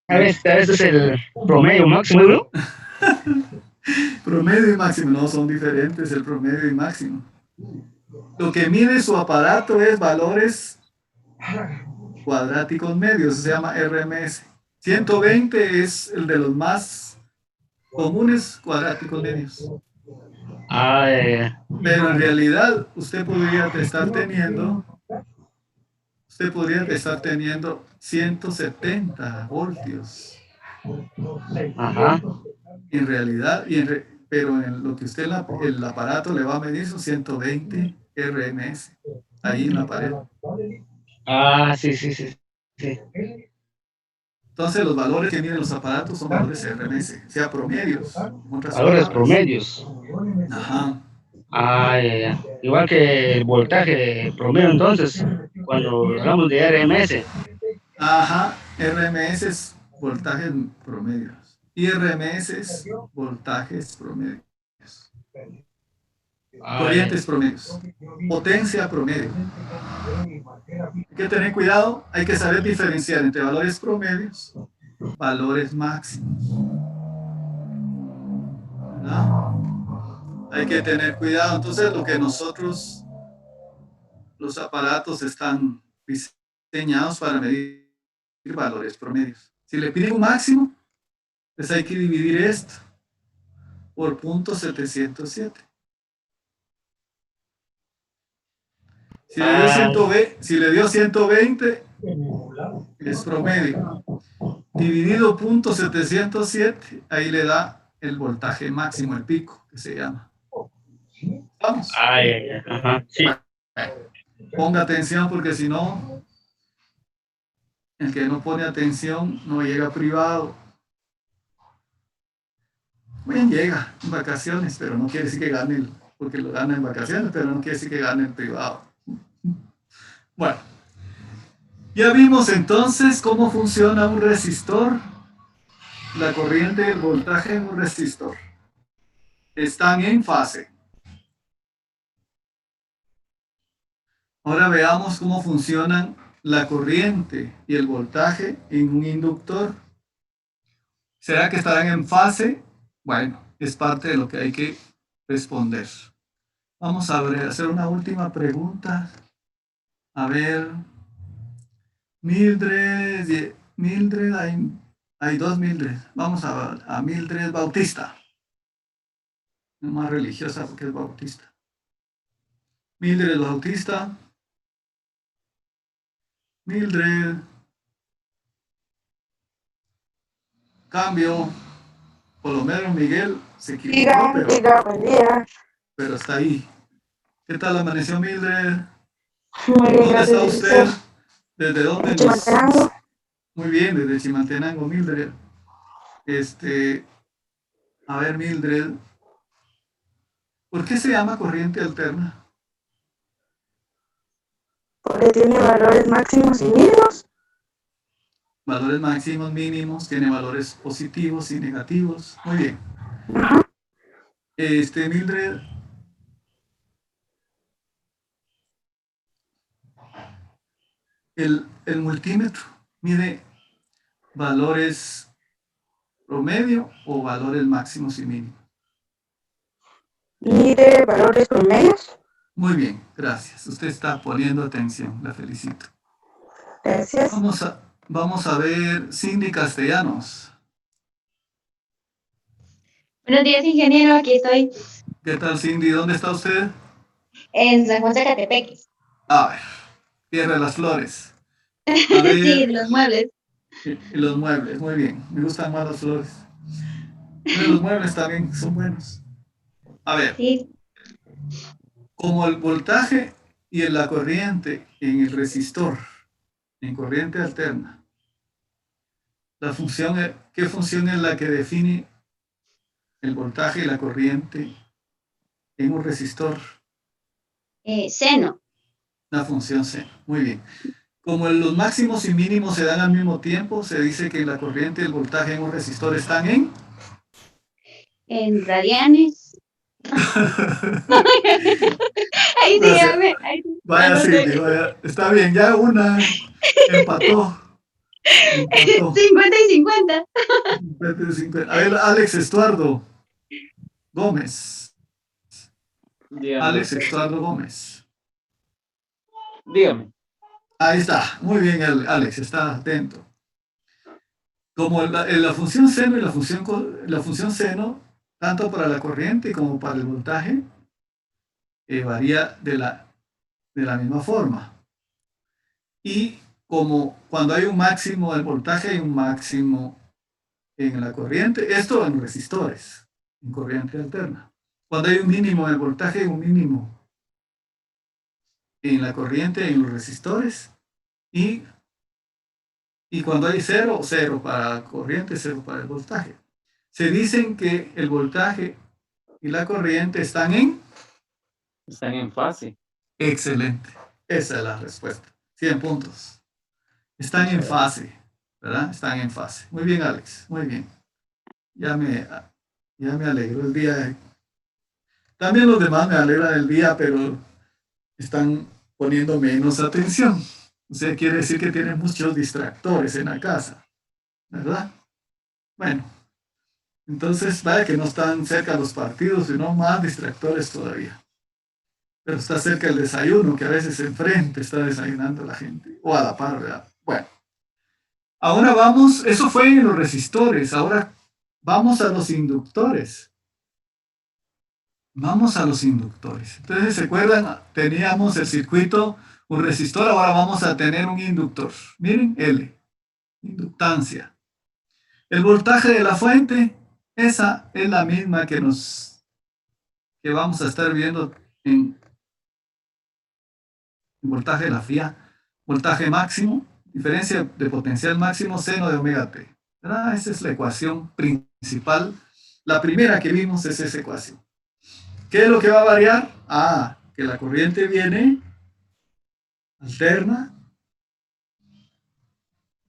Tal vez es el promedio máximo, ¿no? Promedio y máximo no son diferentes, el promedio y máximo. Lo que mide su aparato es valores cuadráticos medios, se llama RMS. 120 es el de los más comunes cuadráticos medios. Pero en realidad usted podría estar teniendo 170 voltios. Ajá. En realidad, pero en lo que usted el aparato le va a medir son 120 RMS ahí en la pared. Sí. Entonces, los valores que miden los aparatos son valores RMS, o sea, promedios. en otras Valores palabras. promedios. Ajá. Ah, ya, ya. Igual que el voltaje promedio, entonces, cuando hablamos de RMS. Ajá. RMS es voltajes promedios. Y RMS es voltajes promedios. Ah, Corrientes promedios. Potencia promedio. Hay que tener cuidado, hay que saber diferenciar entre valores promedios, valores máximos. ¿Verdad? Hay que tener cuidado. Entonces, lo que nosotros, los aparatos están diseñados para medir valores promedios. Si le piden un máximo, pues hay que dividir esto por 0.707. Si le dio 120, es promedio. Dividido 0.707, ahí le da el voltaje máximo, el pico, que se llama. ¿Vamos? Ah, ya, ya. Ajá, sí. Ponga atención porque si no, el que no pone atención no llega privado. Bien, llega en vacaciones, pero no quiere decir que gane, porque lo gana en vacaciones, pero no quiere decir que gane en privado. Bueno, ya vimos entonces cómo funciona un resistor, la corriente y el voltaje en un resistor. Están en fase. Ahora veamos cómo funcionan la corriente y el voltaje en un inductor. ¿Será que estarán en fase? Bueno, es parte de lo que hay que responder. Vamos a hacer una última pregunta. A ver, Mildred, hay dos Mildred. Vamos a Mildred Bautista. Es más religiosa porque es bautista. Mildred Bautista. Mildred. Cambio. Por lo menos Miguel se equivocó, pero está ahí. ¿Qué tal amaneció Mildred? ¿Dónde está usted? ¿Desde dónde nos...? Muy bien, desde Chimaltenango, Mildred. A ver, Mildred. ¿Por qué se llama corriente alterna? Porque tiene valores máximos y mínimos. Valores máximos, mínimos, tiene valores positivos y negativos. Muy bien. Mildred. El multímetro mide valores promedio o valores máximos y mínimos. Mide valores promedios. Muy bien, gracias. Usted está poniendo atención, la felicito. Gracias. Vamos a ver Cindy Castellanos. Buenos días, ingeniero, aquí estoy. ¿Qué tal, Cindy? ¿Dónde está usted? En San Juan Zacatepec. A ver, Tierra de las Flores. A ver, Sí, los muebles. y los muebles, muy bien. Me gustan más las flores. Pero los muebles también son buenos. A ver, Sí. como el voltaje y la corriente en el resistor, en corriente alterna, ¿qué función es la que define el voltaje y la corriente en un resistor? Seno. La función seno. Muy bien. Como los máximos y mínimos se dan al mismo tiempo, se dice que la corriente y el voltaje en un resistor están En radianes. Ahí dígame. Vaya, Cindy, vaya. Está bien, ya una empató. 50 y 50. 50 y 50. A ver, Alex Estuardo Gómez. Dígame. Alex Estuardo Gómez. Dígame. Ahí está. Muy bien, Alex, está atento. Como la función seno y la función seno, tanto para la corriente como para el voltaje, varía de la misma forma. Y como cuando hay un máximo del voltaje, hay un máximo en la corriente, esto en resistores, en corriente alterna. Cuando hay un mínimo del voltaje, hay un mínimo en la corriente, en los resistores, y Y cuando hay cero, cero para la corriente, cero para el voltaje. Se dicen que el voltaje y la corriente están en fase. excelente. Esa es la respuesta. 100 puntos. Están en fase, ¿verdad? Están en fase. Muy bien, Alex. Muy bien. Ya me alegró el día. También los demás me alegran el día, pero están poniendo menos atención. O sea, quiere decir que tienen muchos distractores en la casa, ¿verdad? Bueno, entonces vaya que no están cerca los partidos, sino más distractores todavía. Pero está cerca el desayuno, que a veces enfrente está desayunando la gente, o a la par, ¿verdad? Bueno, ahora vamos, eso fue en los resistores, ahora vamos a los inductores. Vamos a los inductores. Entonces, ¿se acuerdan? Teníamos el circuito, un resistor, ahora vamos a tener un inductor. Miren, L, inductancia. El voltaje de la fuente, esa es la misma que vamos a estar viendo en voltaje de la fría. Voltaje máximo, diferencia de potencial máximo, seno de omega t. ¿Verdad? Esa es la ecuación principal. La primera que vimos es esa ecuación. ¿Qué es lo que va a variar? Ah, que la corriente viene, alterna,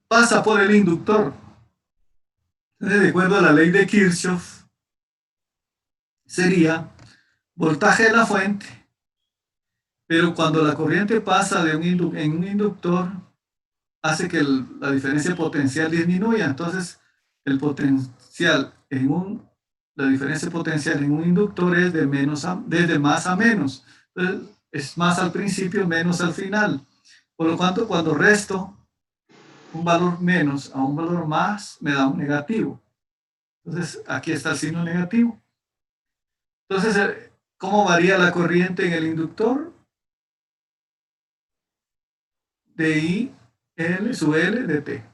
pasa por el inductor. Entonces, de acuerdo a la ley de Kirchhoff, sería voltaje de la fuente, pero cuando la corriente pasa en un inductor, hace que la diferencia potencial disminuya. Entonces, el potencial la diferencia potencial en un inductor es desde más a menos. Entonces, es más al principio, menos al final. Por lo tanto, cuando resto un valor menos a un valor más, me da un negativo. Entonces, aquí está el signo negativo. Entonces, ¿cómo varía la corriente en el inductor? DI, L, su L, dt.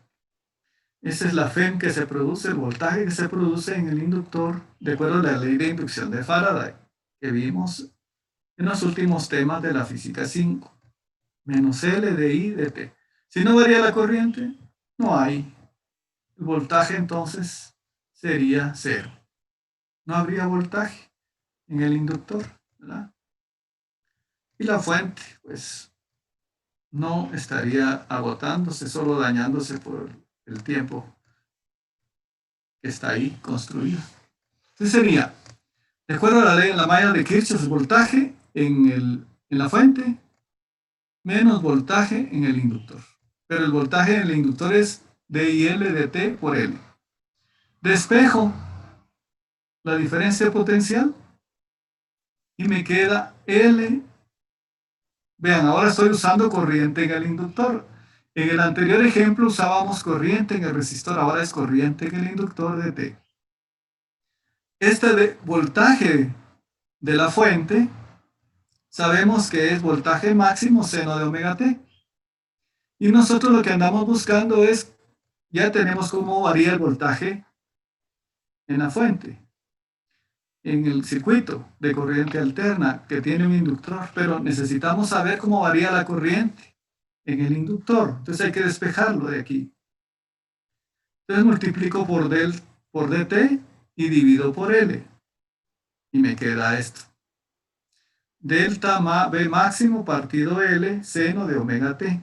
Esa es la FEM que se produce, el voltaje que se produce en el inductor, de acuerdo a la ley de inducción de Faraday, que vimos en los últimos temas de la física 5. Menos L de I de T. Si no varía la corriente, no hay. El voltaje entonces sería cero. No habría voltaje en el inductor, ¿verdad? Y la fuente, pues, no estaría agotándose, solo dañándose por el tiempo que está ahí construido. Entonces sería, de acuerdo a la ley en la malla de Kirchhoff, el voltaje en la fuente menos voltaje en el inductor. Pero el voltaje en el inductor es DIL de T por L. Despejo la diferencia potencial y me queda L. Vean, ahora estoy usando corriente en el inductor. En el anterior ejemplo usábamos corriente en el resistor, ahora es corriente en el inductor de T. Este voltaje de la fuente, sabemos que es voltaje máximo seno de omega t. Y nosotros lo que andamos buscando es, ya tenemos cómo varía el voltaje en la fuente, en el circuito de corriente alterna que tiene un inductor, pero necesitamos saber cómo varía la corriente en el inductor. Entonces hay que despejarlo de aquí. Entonces multiplico por dt y divido por L. Y me queda esto. Delta B máximo partido L, seno de omega t.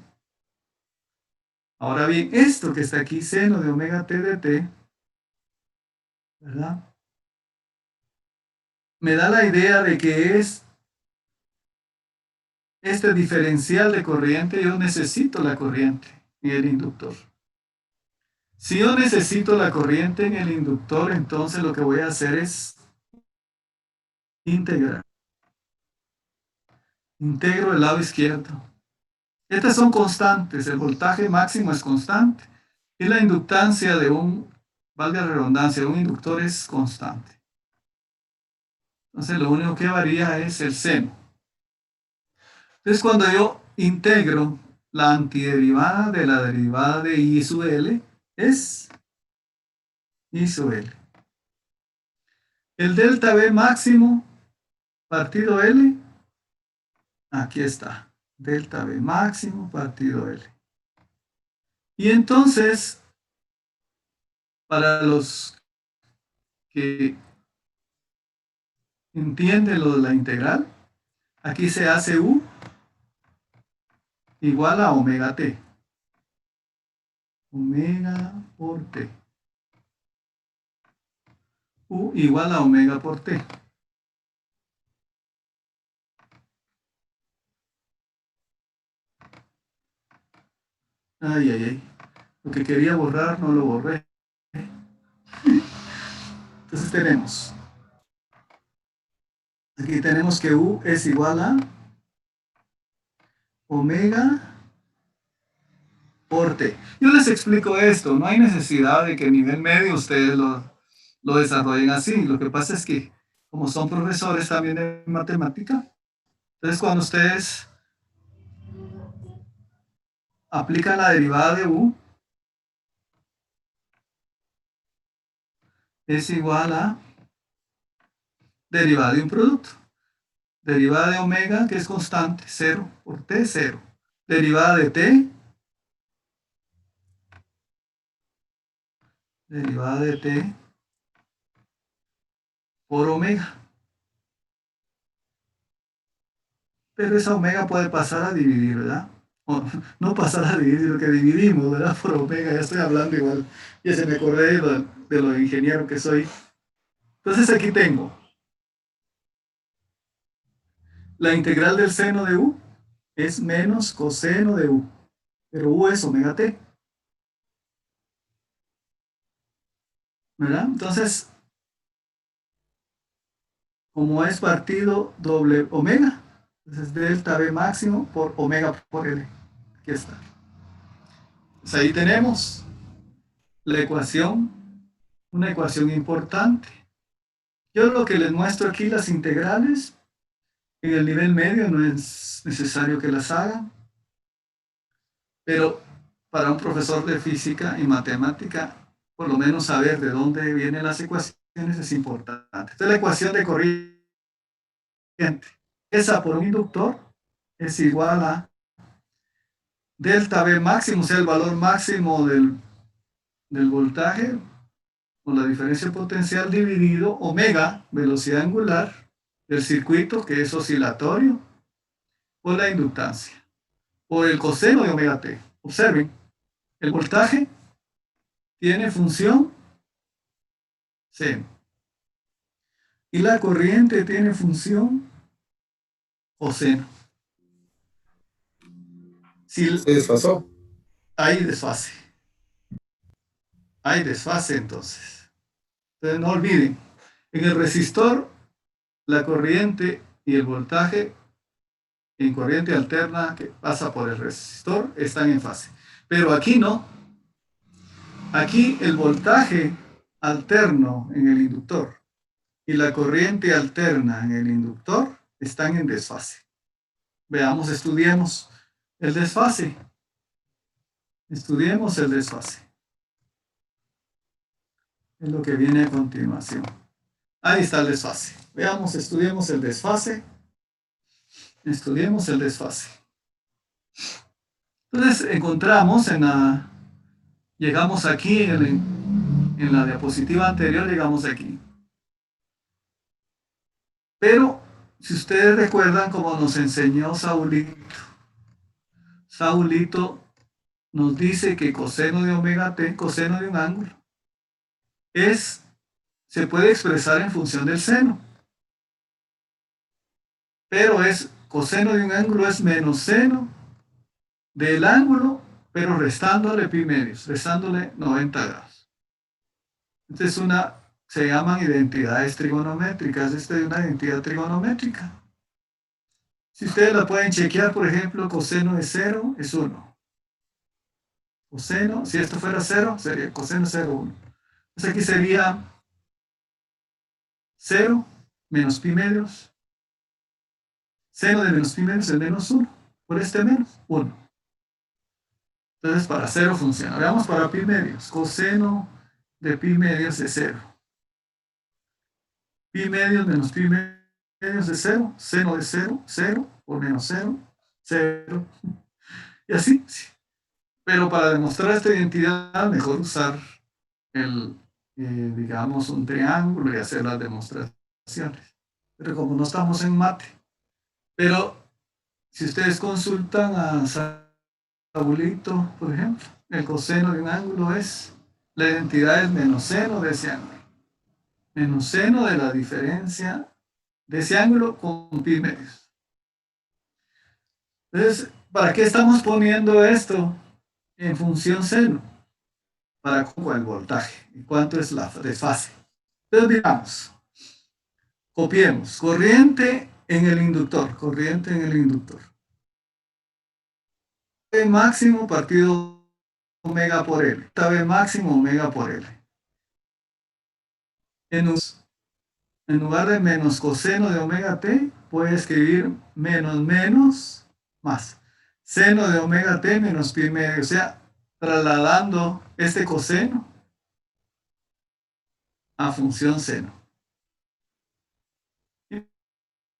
Ahora bien, esto que está aquí, seno de omega t de t, ¿verdad? Me da la idea de que es este diferencial de corriente. Yo necesito la corriente en el inductor. Si yo necesito la corriente en el inductor, entonces lo que voy a hacer es integrar. Integro el lado izquierdo. Estas son constantes. El voltaje máximo es constante. Y la inductancia de valga la redundancia, de un inductor es constante. Entonces lo único que varía es el seno. Entonces cuando yo integro la antiderivada de la derivada de I sub L, es I sub L. El delta B máximo partido L, aquí está. Delta B máximo partido L. Y entonces, para los que entienden lo de la integral, aquí se hace U igual a omega t. Omega por t. U igual a omega por t. Ay, ay, ay. Lo que quería borrar no lo borré. Entonces tenemos. Aquí tenemos que U es igual a omega por t. Yo les explico esto. No hay necesidad de que a nivel medio ustedes lo desarrollen así. Lo que pasa es que como son profesores también de matemática, entonces cuando ustedes aplican la derivada de U, es igual a derivada de un producto. Derivada de omega, que es constante, 0 por t, 0. Derivada de t, derivada de t por omega. Pero esa omega puede pasar a dividir, ¿verdad? O no pasar a dividir, lo que dividimos, ¿verdad? Por omega, ya estoy hablando igual. Ya se me acordé de lo ingeniero que soy. Entonces aquí tengo la integral del seno de U es menos coseno de U, pero U es omega t, ¿verdad? Entonces, como es partido doble omega, entonces delta B máximo por omega por L. Aquí está. Pues ahí tenemos la ecuación, una ecuación importante. Yo lo que les muestro aquí, las integrales, en el nivel medio no es necesario que las hagan, pero para un profesor de física y matemática, por lo menos saber de dónde vienen las ecuaciones es importante. Entonces la ecuación de corriente, esa por un inductor, es igual a delta B máximo, o sea, el valor máximo del voltaje, o la diferencia potencial dividido omega, velocidad angular, del circuito, que es oscilatorio, por la inductancia, por el coseno de omega t. Observen, el voltaje tiene función seno. Y la corriente tiene función coseno. Si Se desfasó. hay desfase. Hay desfase entonces. Entonces no olviden, en el resistor, la corriente y el voltaje en corriente alterna que pasa por el resistor están en fase. Pero aquí no. Aquí el voltaje alterno en el inductor y la corriente alterna en el inductor están en desfase. Veamos, estudiemos el desfase. Estudiemos el desfase. Es lo que viene a continuación. Ahí está el desfase. Veamos, estudiemos el desfase. Estudiemos el desfase. Entonces encontramos llegamos aquí en la diapositiva anterior, llegamos aquí. Pero si ustedes recuerdan como nos enseñó Saulito nos dice que coseno de omega t, coseno de un ángulo, se puede expresar en función del seno. Pero coseno de un ángulo es menos seno del ángulo, pero restándole pi medios, restándole 90 grados. Entonces se llaman identidades trigonométricas. Esta es una identidad trigonométrica. Si ustedes la pueden chequear, por ejemplo, coseno de 0 es 1. Coseno, si esto fuera 0, sería coseno 0, 1. Entonces aquí sería 0 menos pi medios. Seno de menos pi medios es menos 1. Por este menos, 1. Entonces para 0 funciona. Veamos para pi medios. Coseno de pi medios es 0. Pi medios menos pi medios es 0. Seno de 0, 0 por menos 0, 0. Y así. Pero para demostrar esta identidad, mejor usar digamos, un triángulo y hacer las demostraciones. Pero como no estamos en mate, pero si ustedes consultan a Sabulito, por ejemplo, el coseno de un ángulo la identidad es menos seno de ese ángulo. Menos seno de la diferencia de ese ángulo con pi medios. Entonces, ¿para qué estamos poniendo esto en función seno? Para el voltaje y cuánto es la desfase. Entonces, digamos, copiemos corriente en el inductor, V máximo partido omega por L, V máximo omega por L. En lugar de menos coseno de omega t, puede escribir menos más. Seno de omega t menos pi medio, o sea, trasladando este coseno a función seno. Y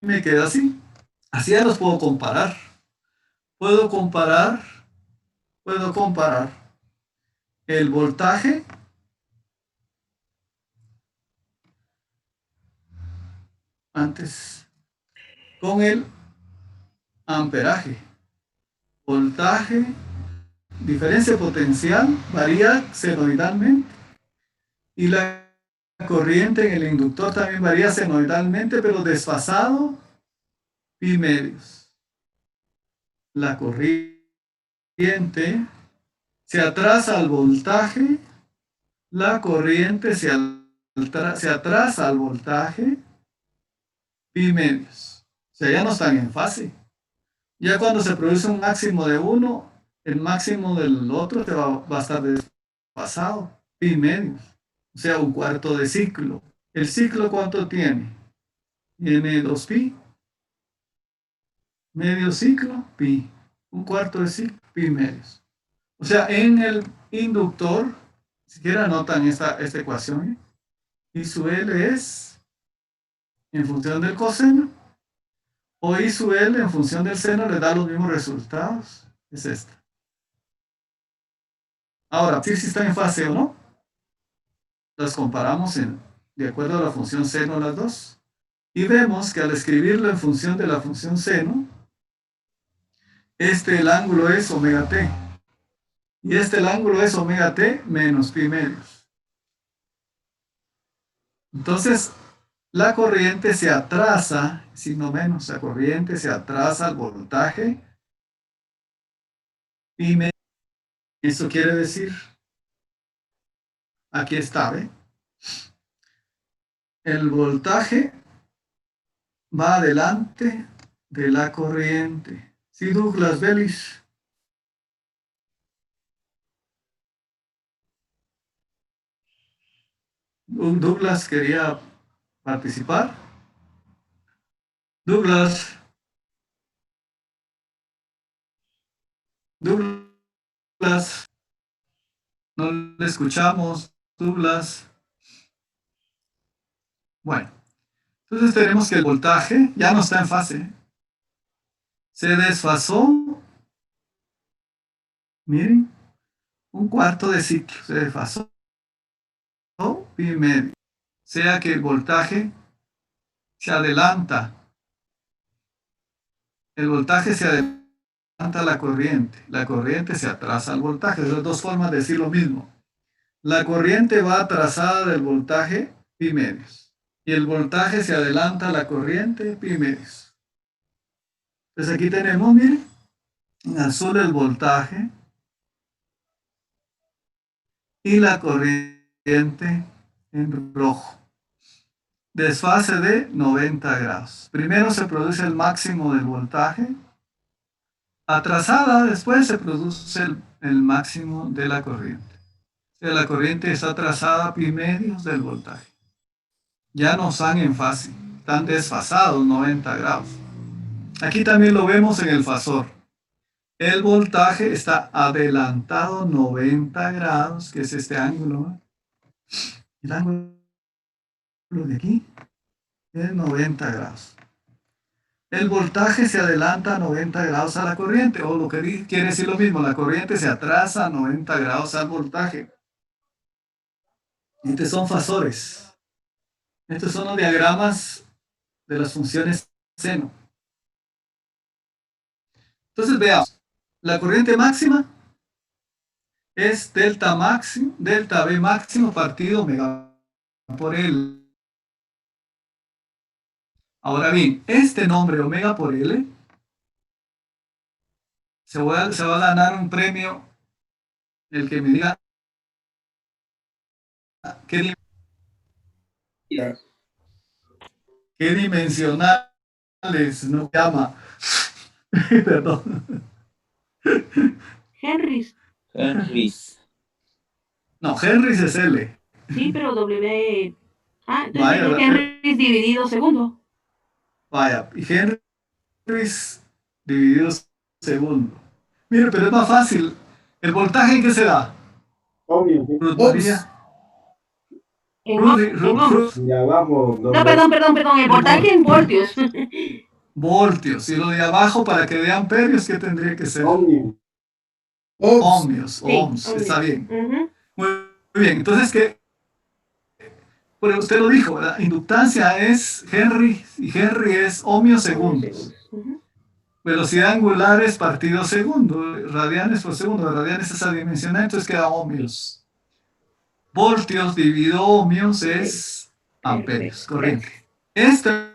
me queda así. Así ya los puedo comparar. Puedo comparar el voltaje antes con el amperaje. Voltaje, diferencia potencial, varía senoidalmente. Y la corriente en el inductor también varía senoidalmente, pero desfasado pi medios. La corriente se atrasa al voltaje, la corriente se atrasa al voltaje pi medios. O sea, ya no están en fase. Ya cuando se produce un máximo de uno, el máximo del otro te va a estar desfasado, pi medios. O sea, un cuarto de ciclo. ¿El ciclo cuánto tiene? Tiene 2pi. Medio ciclo, pi. Un cuarto de ciclo, pi medios. O sea, en el inductor, siquiera anotan esta ecuación, I sub L es en función del coseno, o I sub L en función del seno le da los mismos resultados. Es esta. Ahora, si está en fase o no, las comparamos de acuerdo a la función seno las dos. Y vemos que al escribirlo en función de la función seno, el ángulo es omega t. Y el ángulo es omega t menos pi medios. Entonces, la corriente se atrasa, si no menos, la corriente se atrasa al voltaje pi medios. Eso quiere decir, aquí está, ¿ve? El voltaje va adelante de la corriente. ¿Sí, Douglas Bellis? Douglas quería participar. Douglas, no le escuchamos. Douglas. Bueno, entonces tenemos que el voltaje ya no está en fase. Se desfasó. Miren, un cuarto de ciclo. Se desfasó pi medio. O sea que el voltaje se adelanta. El voltaje se adelanta a la corriente se atrasa al voltaje. Son dos formas de decir lo mismo. La corriente va atrasada del voltaje pi medios. Y el voltaje se adelanta a la corriente pi medios. Entonces aquí tenemos, miren, en azul el voltaje y la corriente en rojo. Desfase de 90 grados. Primero se produce el máximo del voltaje. Atrasada, después se produce el máximo de la corriente. O sea, la corriente está atrasada pi medios del voltaje. Ya no están en fase, están desfasados 90 grados. Aquí también lo vemos en el fasor. El voltaje está adelantado 90 grados, que es este ángulo. El ángulo de aquí es 90 grados. el voltaje se adelanta 90 grados a la corriente, o lo que quiere decir lo mismo, la corriente se atrasa 90 grados al voltaje. Y estos son fasores. Estos son los diagramas de las funciones seno. Entonces veamos, la corriente máxima es delta B máximo partido omega por L. Ahora bien, este nombre omega por L se va a ganar un premio el que me diga qué dimensionales no llama. Perdón. Henrys. No, Henrys es L. Sí, pero W. Ah, Vaya, entonces Henrys dividido segundo. Vaya, y Henrys dividido segundo. Mire, pero es más fácil. ¿El voltaje en qué se da? Ruth María. De abajo. No, perdón. El voltaje en voltios. Voltios. Y lo de abajo, para que dé amperios, ¿qué tendría que ser? Ohmios. Ohms. Está bien. Muy bien. Entonces, ¿qué? Bueno, usted lo dijo, ¿verdad? Inductancia es Henry, y Henry es ohmios segundos. Velocidad angular es partido segundo, radianes por segundo, radianes es adimensional, entonces queda ohmios. Voltios dividido ohmios es amperios, corriente. Esta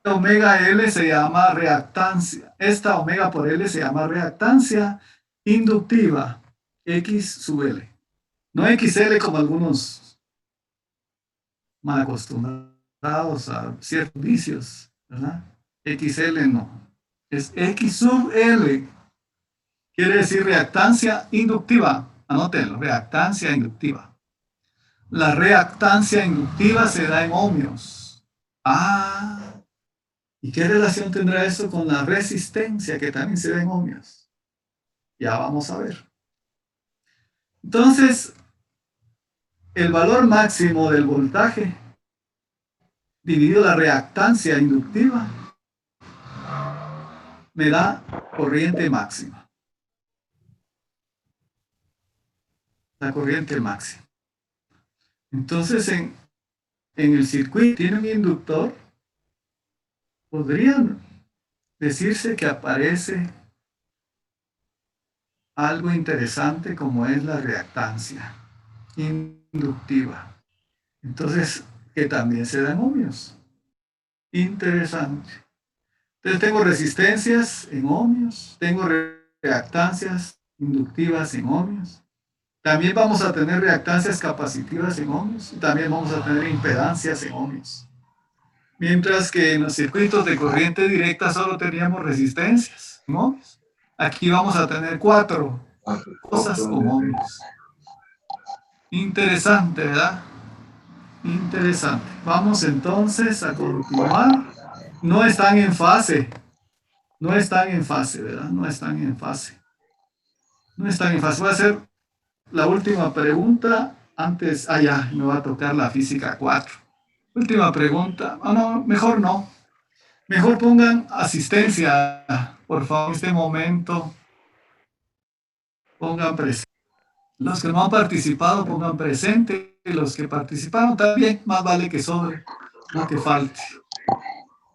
omega L se llama reactancia. Esta omega por L se llama reactancia inductiva, X sub L. No XL como algunos mal acostumbrados a ciertos vicios, ¿verdad? XL no. Es X sub L. Quiere decir reactancia inductiva. Anótenlo, reactancia inductiva. La reactancia inductiva se da en ohmios. Ah, ¿y qué relación tendrá eso con la resistencia que también se da en ohmios? Ya vamos a ver. Entonces, el valor máximo del voltaje dividido la reactancia inductiva me da corriente máxima. La corriente máxima. Entonces, en el circuito tiene un inductor, podrían decirse que aparece algo interesante como es la reactancia inductiva. Entonces, que también se dan ohmios. Interesante. Entonces tengo resistencias en ohmios, tengo reactancias inductivas en ohmios. También vamos a tener reactancias capacitivas en ohmios y también vamos a tener impedancias en ohmios. Mientras que en los circuitos de corriente directa solo teníamos resistencias en ohmios. Aquí vamos a tener 4 cosas con ohmios. Interesante, ¿verdad? Interesante. Vamos entonces a continuar. No están en fase. No están en fase, ¿verdad? No están en fase. No están en fase. Voy a hacer la última pregunta antes. Ah, ya, me va a tocar la física 4. Última pregunta. Ah, no, mejor no. Mejor pongan asistencia, por favor, en este momento. Pongan presente. Los que no han participado, pongan presente. Y los que participaron también, más vale que sobre, no que falte.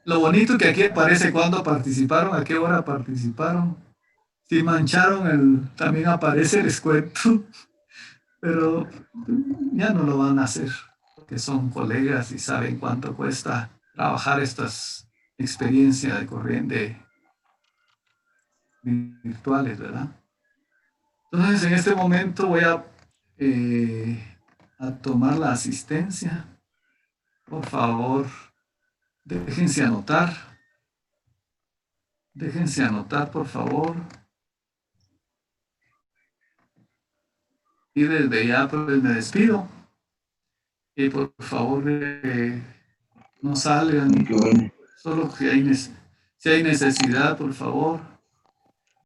Lo bonito que aquí aparece cuando participaron, a qué hora participaron. Si mancharon, también aparece, les cuento. Pero ya no lo van a hacer, porque son colegas y saben cuánto cuesta trabajar estas experiencias de corriente virtuales, ¿verdad? Entonces, en este momento voy a tomar la asistencia. Por favor, déjense anotar. Déjense anotar, por favor. Y desde ya pues me despido. Y por favor, no salgan. Solo si hay necesidad, por favor.